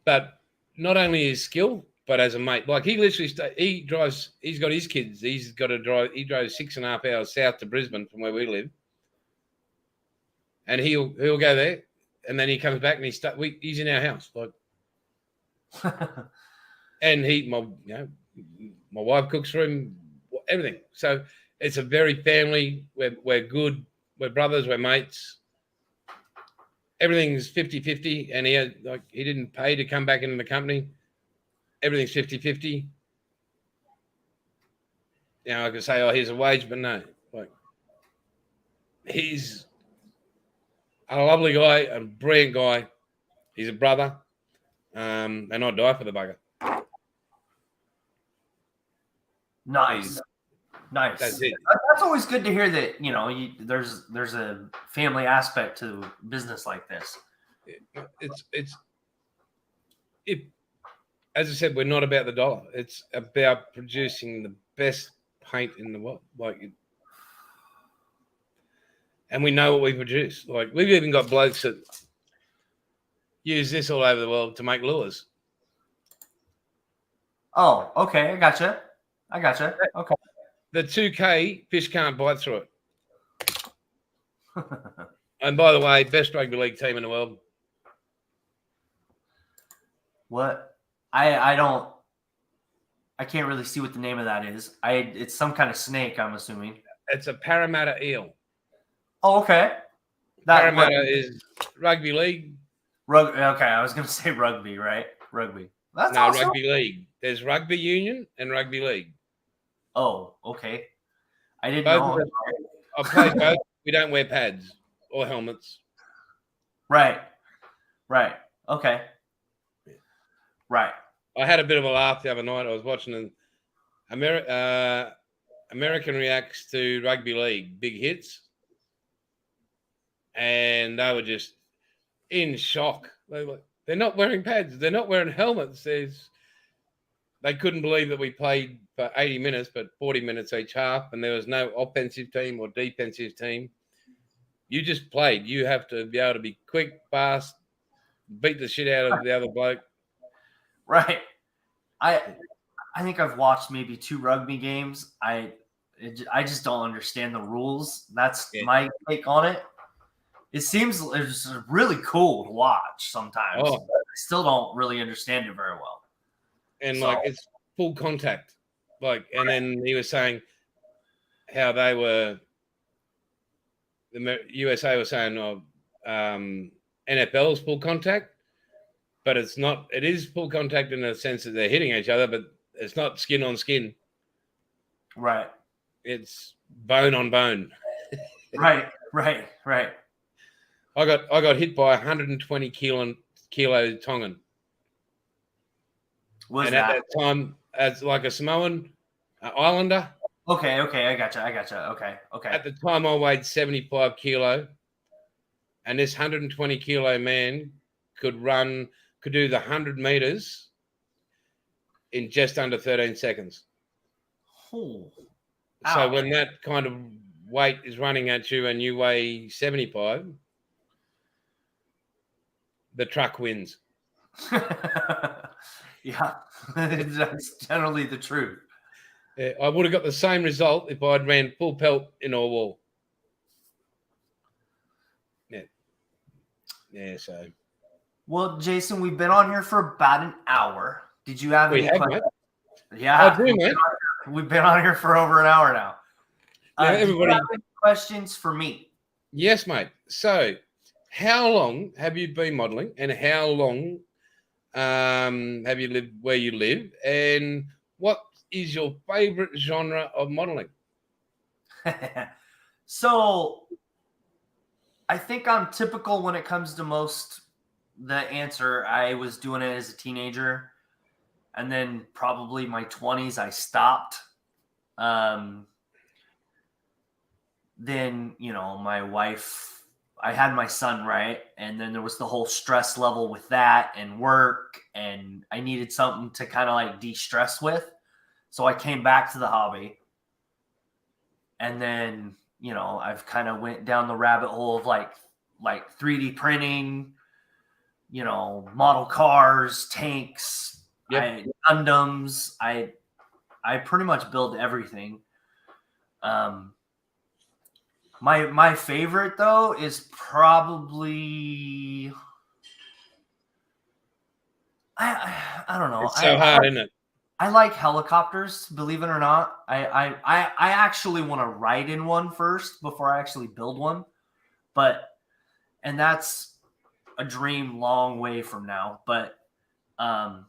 But not only his skill, but as a mate. Like he literally, he's got his kids. He's got to drive. He drove 6.5 hours south to Brisbane from where we live. And he'll go there, and then he comes back and he's in our house. Like, and my wife cooks for him, everything. So it's a very family. We're good. We're brothers. We're mates. Everything's 50-50, and he didn't pay to come back into the company. Everything's 50-50. I could say, oh, here's a wage, but no. Like, he's a lovely guy, a brilliant guy. He's a brother, and I'd die for the bugger.
Nice.
That's it.
That's always good to hear that, there's a family aspect to business like this.
As I said, we're not about the dollar. It's about producing the best paint in the world. And we know what we produce. Like, we've even got blokes that use this all over the world to make lures.
Oh, okay. I gotcha. Okay.
The 2K, fish can't bite through it. And by the way, best rugby league team in the world.
What? I can't really see what the name of that is. It's some kind of snake, I'm assuming.
It's a Parramatta eel.
Oh, okay.
Parramatta is rugby league.
Okay, I was going to say rugby, right? Rugby. That's awesome.
Rugby league. There's rugby union and rugby league.
Oh, okay. I didn't know.
I played both. We don't wear pads or helmets.
Right. Okay. Right.
I had a bit of a laugh the other night. I was watching an American reacts to rugby league big hits, and they were just in shock. They're not wearing pads. They're not wearing helmets. They couldn't believe that we played for 80 minutes, but 40 minutes each half, and there was no offensive team or defensive team. You just played. You have to be able to be quick, fast, beat the shit out of the other bloke.
Right. I think I've watched maybe 2 rugby games. I just don't understand the rules. That's my take on it. It seems it's really cool to watch sometimes.
Oh.
I still don't really understand it very well.
And it's full contact. And then he was saying how they were, the USA was saying, NFL's full contact, but it's not. It is full contact in the sense that they're hitting each other, but it's not skin on skin.
Right.
It's bone on bone.
Right.
I got hit by 120 kilo Tongan. At that time, as like a Samoan Islander.
Okay, I gotcha. Okay.
At the time, I weighed 75 kilo, and this 120 kilo man could do the 100 meters in just under 13 seconds.
Oh,
so when that kind of weight is running at you and you weigh 75, the truck wins.
Yeah, that's generally the truth.
I would have got the same result if I'd ran full pelt in a wall. Yeah. So
Well, Jason, we've been on here for about an hour. Did you have
we
any
have,
questions?
mate.
Yeah,
I do, mate.
we've been on here for over an hour now.
Yeah,
Do you
everybody.
have any questions for me?
Yes, mate. So, how long have you been modelling, and how long have you lived where you live, and what is your favourite genre of modelling?
So, I think I'm typical when it comes to most the answer. I was doing it as a teenager, and then probably my 20s I stopped. Then, my wife, I had my son, right? And then there was the whole stress level with that and work, and I needed something to kind of like de-stress with. So I came back to the hobby. And then, I've kind of went down the rabbit hole of like 3D printing, model cars, tanks,
Yep.
Gundams. I pretty much build everything. My favorite though is probably I don't know.
It's so hard, isn't it?
I like helicopters, believe it or not. I actually want to ride in one first before I actually build one. And that's a dream long way from now. But I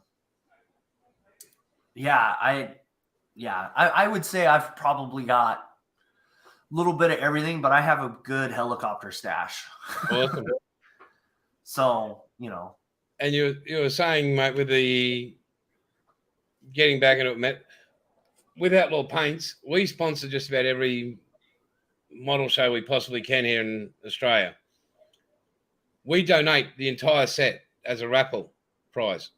would say I've probably got a little bit of everything, but I have a good helicopter stash.
Awesome.
So,
And you were saying, mate, with the getting back into it, Matt, with Outlaw Paints, we sponsor just about every model show we possibly can here in Australia. We donate the entire set as a raffle prize.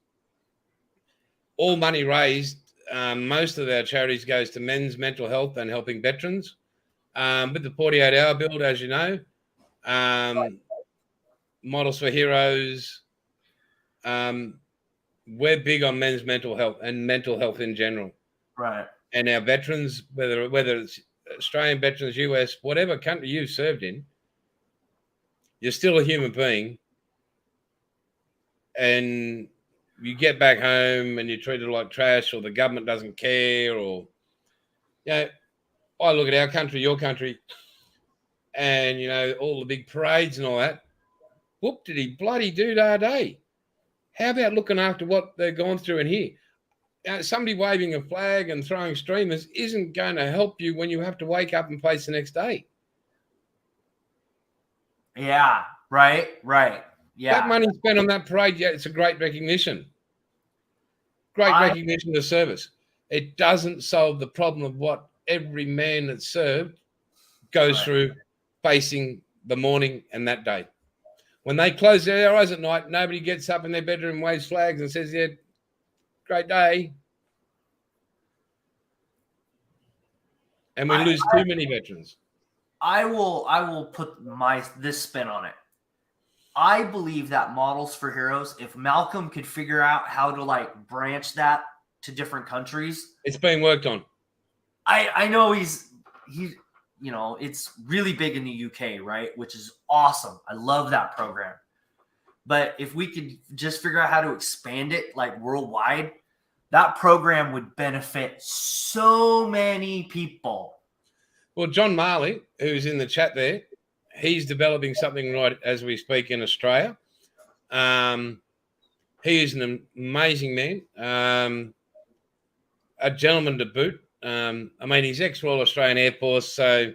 All money raised, most of our charities goes to men's mental health and helping veterans. With the 48-hour build, as you know, Models for Heroes, we're big on men's mental health and mental health in general.
right.
And our veterans, whether it's Australian veterans, US, whatever country you've served in, you're still a human being. And you get back home and you're treated like trash, or the government doesn't care, or I look at our country, your country, and all the big parades and all that. Whoop did he bloody do that day? How about looking after what they've gone through in here? Somebody waving a flag and throwing streamers isn't going to help you when you have to wake up and face the next day.
Yeah, right. Yeah.
That money spent on that parade, it's a great recognition. Great recognition of service. It doesn't solve the problem of what every man that's served goes through facing the morning and that day. When they close their eyes at night, nobody gets up in their bedroom, waves flags and says, yeah, great day. And we lose too many veterans.
I will put this spin on it. I believe that Models for Heroes, if Malcolm could figure out how to like branch that to different countries.
It's being worked on.
I know he's it's really big in the UK, right? Which is awesome. I love that program. But if we could just figure out how to expand it like worldwide, that program would benefit so many people.
Well, John Marley, who's in the chat there, he's developing something right as we speak in Australia. He is an amazing man, a gentleman to boot. He's ex-Royal Australian Air Force, so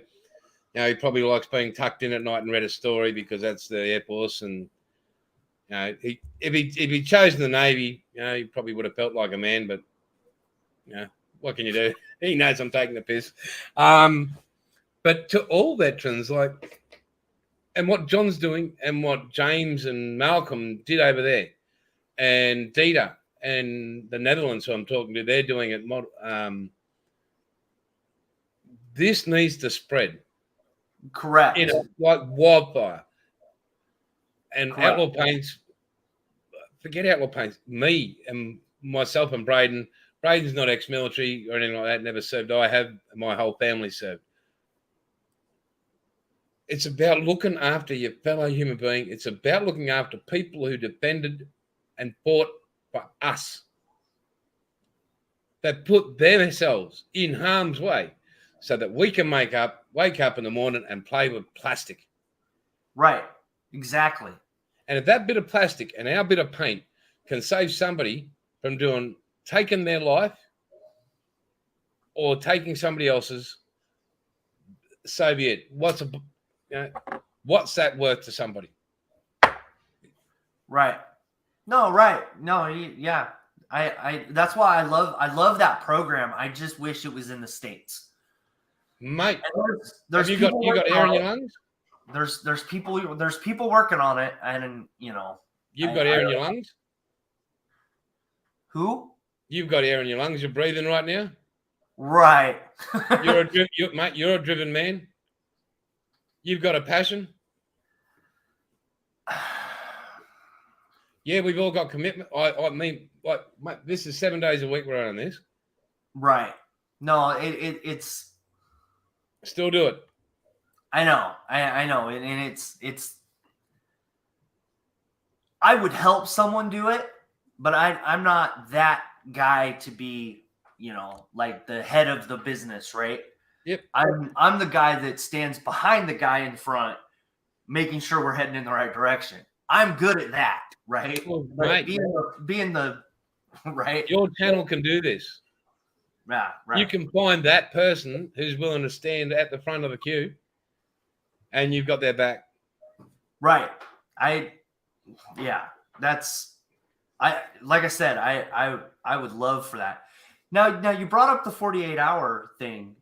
he probably likes being tucked in at night and read a story because that's the Air Force. And if he'd chosen the Navy, he probably would have felt like a man. But what can you do? He knows I'm taking the piss. But to all veterans, and what John's doing, and what James and Malcolm did over there, and Dieter and the Netherlands, who I'm talking to, they're doing it. This needs to spread.
Correct.
Like wildfire. And
Correct.
Outlaw Paints, forget Outlaw Paints. Me and myself and Braden. Braden's not ex-military or anything like that. Never served. I have. My whole family served. It's about looking after your fellow human being. It's about looking after people who defended and fought for us. That put themselves in harm's way so that we can wake up in the morning and play with plastic.
Right. Exactly.
And if that bit of plastic and our bit of paint can save somebody from taking their life or taking somebody else's, so be it. What's that worth to somebody?
Right. No, right. No, yeah. I that's why I love that program. I just wish it was in the States.
Mate,
there's
you got air in your lungs?
There's people working on it, and
you've got air in your lungs?
Who?
You've got air in your lungs. You're breathing right now?
Right.
You're a driven man. You've got a passion. Yeah, we've all got commitment. I mean, like, mate, this is 7 days a week we're on this.
Right. No, it's.
Still do it.
I know, and it's. I would help someone do it, but I'm not that guy to be, like the head of the business, right?
Yep.
I'm the guy that stands behind the guy in front, making sure we're heading in the right direction. I'm good at that, right?
Well, mate,
being the right.
Your channel can do this.
Yeah, right.
You can find that person who's willing to stand at the front of the queue, and you've got their back.
Right. Like I said, I would love for that. Now you brought up the 48-hour thing.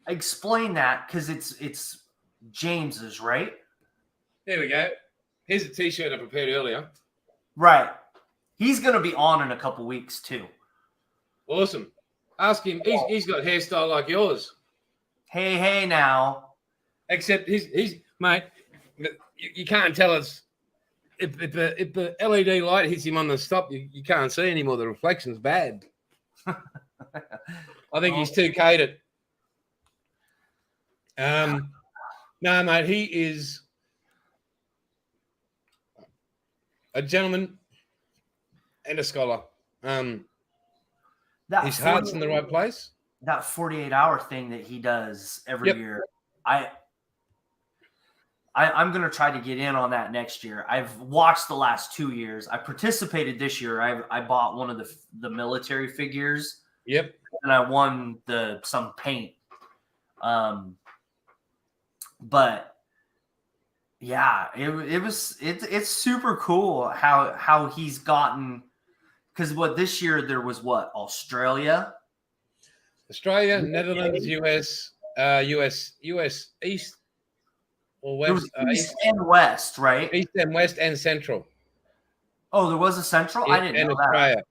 Explain that, because it's James's, right?
There we go. Here's a t-shirt I prepared earlier.
Right. He's going to be on in a couple weeks too.
Awesome. Ask him. He's got hairstyle like yours.
Hey now.
Except he's mate. You can't tell us if the LED light hits him on the stop. You can't see anymore. The reflection's bad. I think he's too catered. No, mate. He is a gentleman and a scholar. His heart's in the right place.
That 48-hour thing that he does every year, I'm going to try to get in on that next year. I've watched the last 2 years. I participated this year. I bought one of the military figures.
Yep.
And I won some paint. But yeah, it's super cool how he's gotten, because this year there was Australia,
Netherlands, US East or West,
East and West, right?
East and West and Central.
Oh, there was a Central. I didn't know
Australia.
that.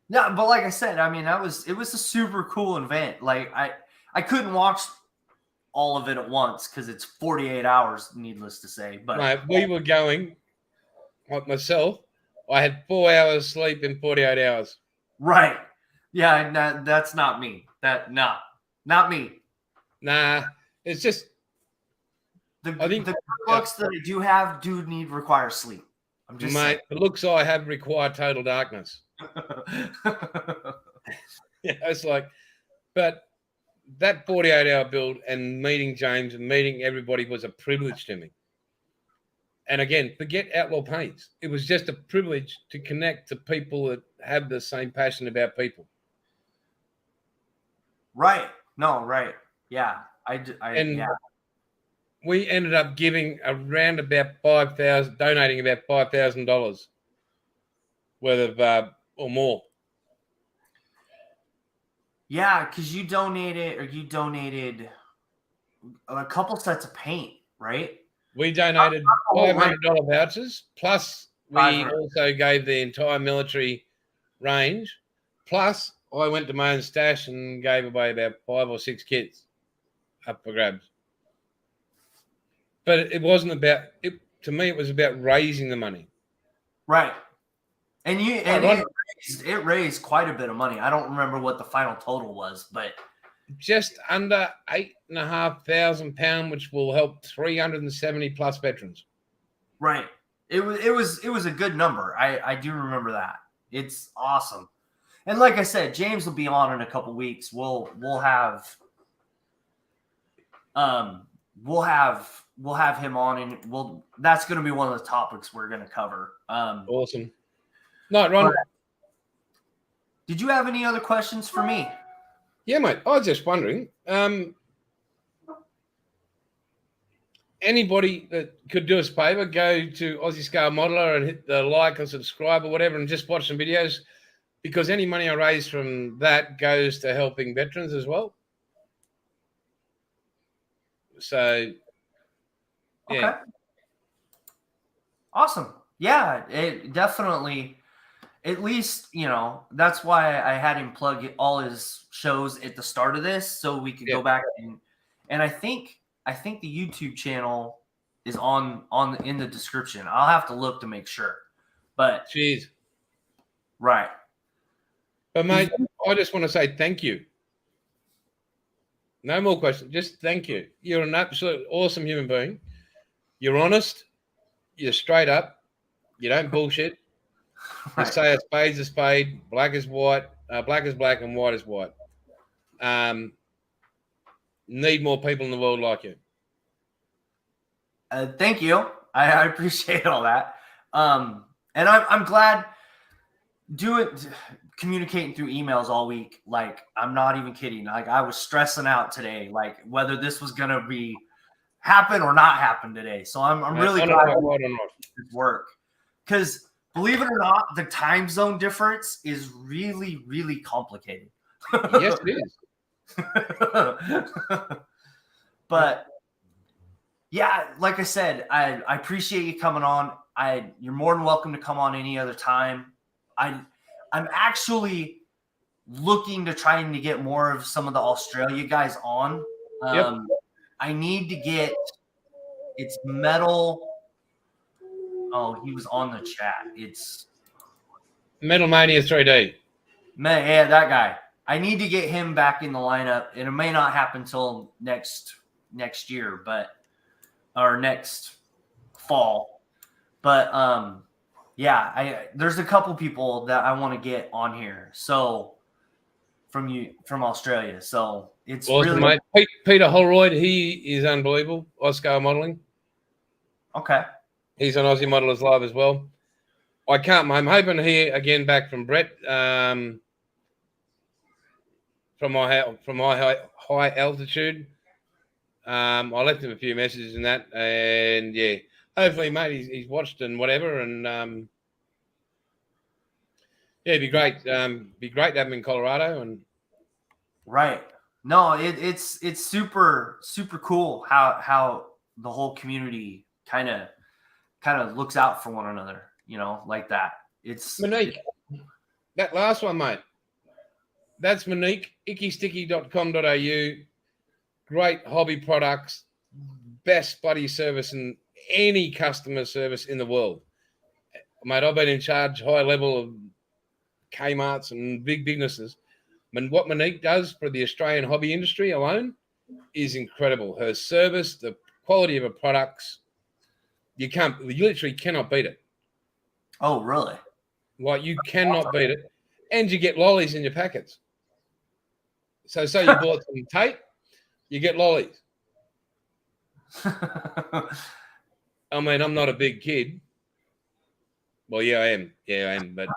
Yeah, but like I said, I mean, it was a super cool event. Like I couldn't watch all of it at once because it's 48 hours, needless to say. But
mate, we were going, like myself, I had 4 hours sleep in 48 hours.
Right. Yeah, that's not me. Not me.
Nah, it's just
I think the looks that I do require sleep. I'm just
mate, the looks I have require total darkness. Yeah, it's like, but that 48-hour build and meeting James and meeting everybody was a privilege to me. And again, forget Outlaw Paints. It was just a privilege to connect to people that have the same passion about people.
Right. No, right. Yeah.
We ended up giving around about donating about $5,000 worth of or more.
Yeah, because you donated a couple sets of paint, right?
We donated $500 vouchers, plus we also gave the entire military range, plus I went to my own stash and gave away about 5 or 6 kits up for grabs. But it wasn't about it. To me, it was about raising the money.
Right. And it raised quite a bit of money. I don't remember what the final total was, but
just under £8,500, which will help 370 plus veterans.
Right. It was a good number. I do remember that. It's awesome. And like I said, James will be on in a couple weeks. We'll have him on, and that's going to be one of the topics we're going to cover.
Awesome. No, Ron.
Did you have any other questions for me?
Yeah, mate. I was just wondering. Anybody that could do us a favor, go to Aussie Scale Modeler and hit the like or subscribe or whatever, and just watch some videos, because any money I raise from that goes to helping veterans as well. So, yeah.
Okay. Awesome. Yeah, it definitely. At least, that's why I had him plug all his shows at the start of this, so we could go back and I think the YouTube channel is in the description. I'll have to look to make sure. But
jeez.
Right.
But mate, I just want to say thank you. No more questions. Just thank you. You're an absolute awesome human being. You're honest. You're straight up. You don't bullshit. Right. You say a spade's a spade, black is white, black is black, and white is white. Need more people in the world like you.
Thank you. I appreciate all that. And I'm glad communicating through emails all week. Like, I'm not even kidding. Like, I was stressing out today, like whether this was going to happen or not happen today. So I'm really glad it work, because believe it or not, the time zone difference is really, really complicated.
Yes, it is.
But yeah, like I said, I appreciate you coming on. You're more than welcome to come on any other time. I'm actually looking to trying to get more of some of the Australia guys on. I need to get it's metal. Oh, he was on the chat. It's
Metal Mania 3D.
Yeah, that guy. I need to get him back in the lineup, and it may not happen till next year, or next fall. But yeah, there's a couple people that I want to get on here. So from Australia. So it's
awesome,
really
mate. Peter Holroyd, he is unbelievable. Oscar modeling.
Okay.
He's on Aussie Modelers Live as well. I'm hoping to hear again back from Brett from my high altitude. I left him a few messages in that, and yeah, hopefully, mate, he's watched and whatever, and yeah, it'd be great. Be great to have him in Colorado, and
right. No, it's super cool how the whole community kind of looks out for one another, like that. It's
Monique. That last one, mate. That's Monique, ickysticky.com.au. Great hobby products, best buddy service in any customer service in the world. Mate, I've been in charge high level of Kmart's and big businesses. And what Monique does for the Australian hobby industry alone is incredible. Her service, the quality of her products, you literally cannot beat it.
Oh, really?
Like, you cannot beat it. And you get lollies in your packets. So you bought some tape, you get lollies. I mean, I'm not a big kid. Well, yeah, I am. Yeah, I am. But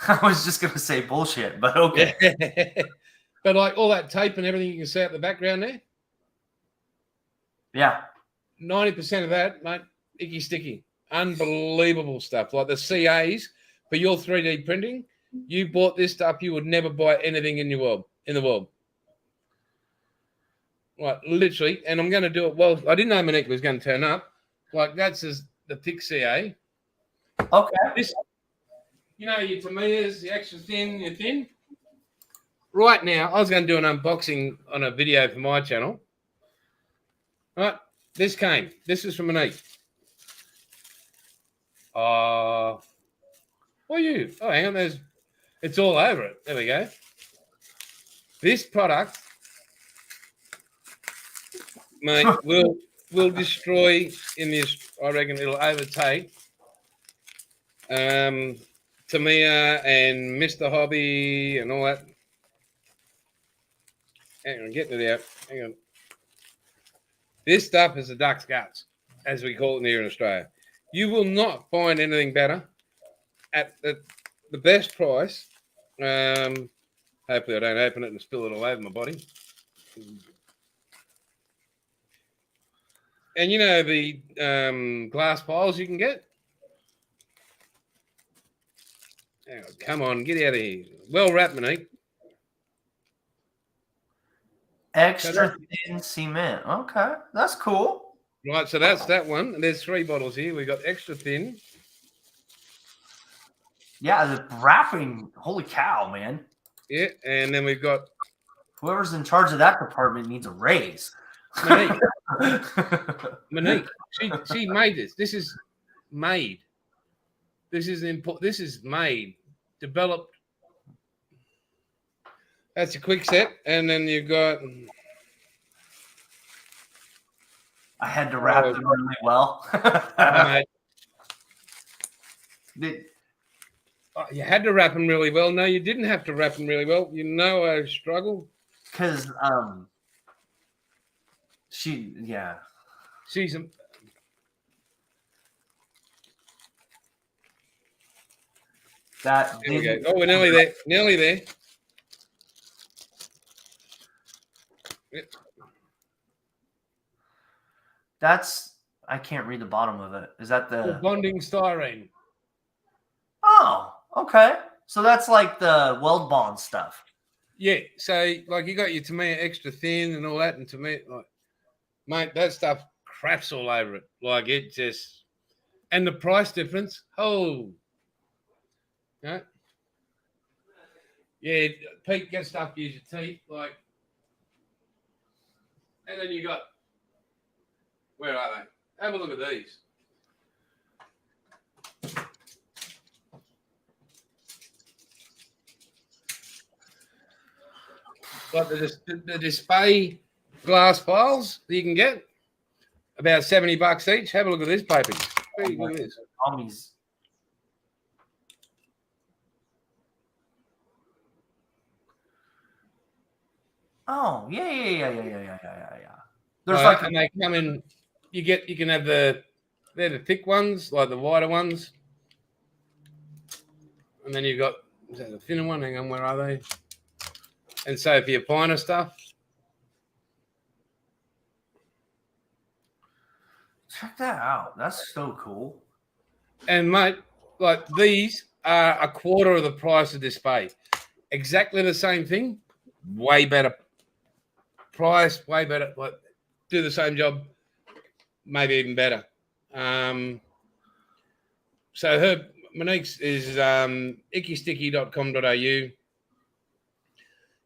I was just going to say bullshit, but okay.
But like all that tape and everything you can see out the background there.
Yeah.
90% of that, mate, icky sticky. Unbelievable stuff. Like the CAs for your 3D printing, you bought this stuff, you would never buy anything in the world. Right, literally. And I'm going to do it. Well, I didn't know Monique was going to turn up. Like, that's the thick CA.
Okay.
This, your Tamiya's, the extra thin, you're thin. right now, I was going to do an unboxing on a video for my channel. Right, this came. This is from Monique. What are you? Oh, hang on. It's all over it. There we go. This product, mate, will destroy in this. I reckon it'll overtake Tamia and Mr. Hobby and all that. Hang on, getting it out. Hang on. This stuff is the duck's guts, as we call it here in Australia. You will not find anything better at the best price. Hopefully I don't open it and spill it all over my body. And you know the glass piles you can get? Oh, come on, get out of here. Well wrapped, Monique.
Extra thin cement. Okay, that's cool.
Right, so that's that one. There's 3 bottles here. We got extra thin.
Yeah, the wrapping. Holy cow, man.
Yeah, and then we've got
Whoever's in charge of that department needs a raise.
Monique. Monique, she made this. This is made. This is made, developed. That's a quick set, and then you've got.
I had to wrap them really well.
Mate.
Did-
You had to wrap them really well. No, you didn't have to wrap them really well. You know I struggle.
Because she's that.
There we go. Oh, we're nearly there. Nearly there.
That's I can't read the bottom of it. Is that
The
the?
bonding styrene.
Oh, okay. So that's like the weld bond stuff.
Yeah. So like you got your tomato extra thin and all that, and tomato like, mate, that stuff craps all over it. Like it just, and the price difference. Oh, yeah. Yeah, Pete, get stuff to use your teeth, like, and then you got. Where are they? Have a look at these. Like the display glass files that you can get, about $70 each. Have a look at this paper. Look at this.
Tommy's. Oh yeah. There's
Like,
like
and they come in. You can have they're the thick ones, like the wider ones, and then you've got is that the thinner one? Hang on, where are they? And so for your finer stuff,
check that out. That's so cool.
and mate, like these are a quarter of the price of display. Exactly the same thing, way better price, way better. Like do the same job, maybe even better. So her Monique's is ickysticky.com.au.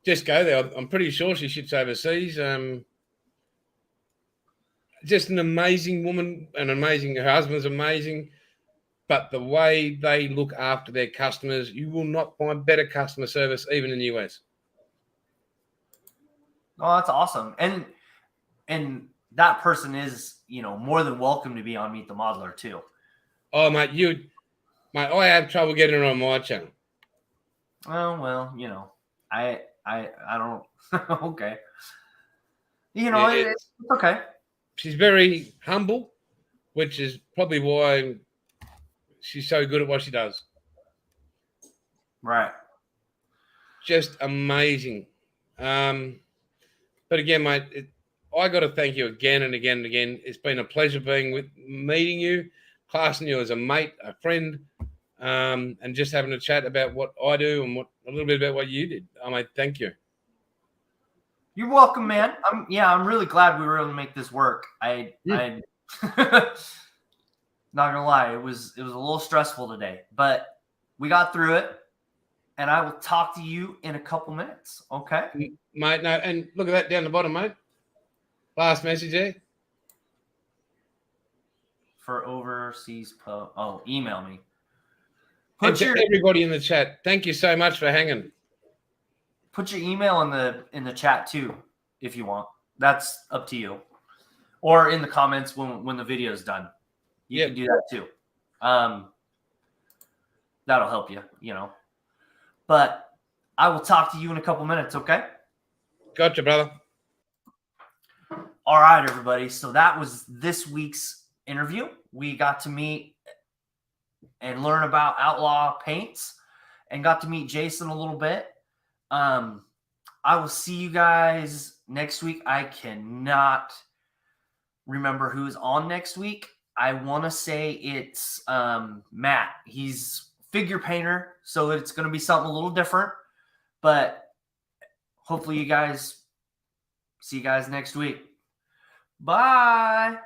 Just go there. I'm pretty sure she ships overseas. Just an amazing woman, her husband's amazing. But the way they look after their customers, you will not find better customer service even in the US.
Oh, that's awesome. And that person is, more than welcome to be on Meet the Modeler too.
Oh, mate, I have trouble getting her on my channel.
Oh, well, I don't. Okay. It's okay.
She's very humble, which is probably why she's so good at what she does.
Right.
Just amazing. But again, mate, I got to thank you again and again and again. It's been a pleasure meeting you, classing you as a mate, a friend, and just having a chat about what I do and a little bit about what you did. Mate, thank you.
You're welcome, man. I'm really glad we were able to make this work. I not gonna lie, it was a little stressful today, but we got through it, and I will talk to you in a couple minutes. Okay.
Mate, no, and look at that down the bottom, mate. Last message there.
For overseas email me.
And to everybody in the chat, thank you so much for hanging.
Put your email in the chat too, if you want. That's up to you. Or in the comments when the video is done. You can do that too. That'll help you, you know. But I will talk to you in a couple minutes, okay?
Gotcha, brother.
All right, everybody. So that was this week's interview. We got to meet and learn about Outlaw Paints and got to meet Jason a little bit. I will see you guys next week. I cannot remember who's on next week. I want to say it's Matt. He's figure painter, so it's going to be something a little different. But hopefully you guys see you guys next week. Bye.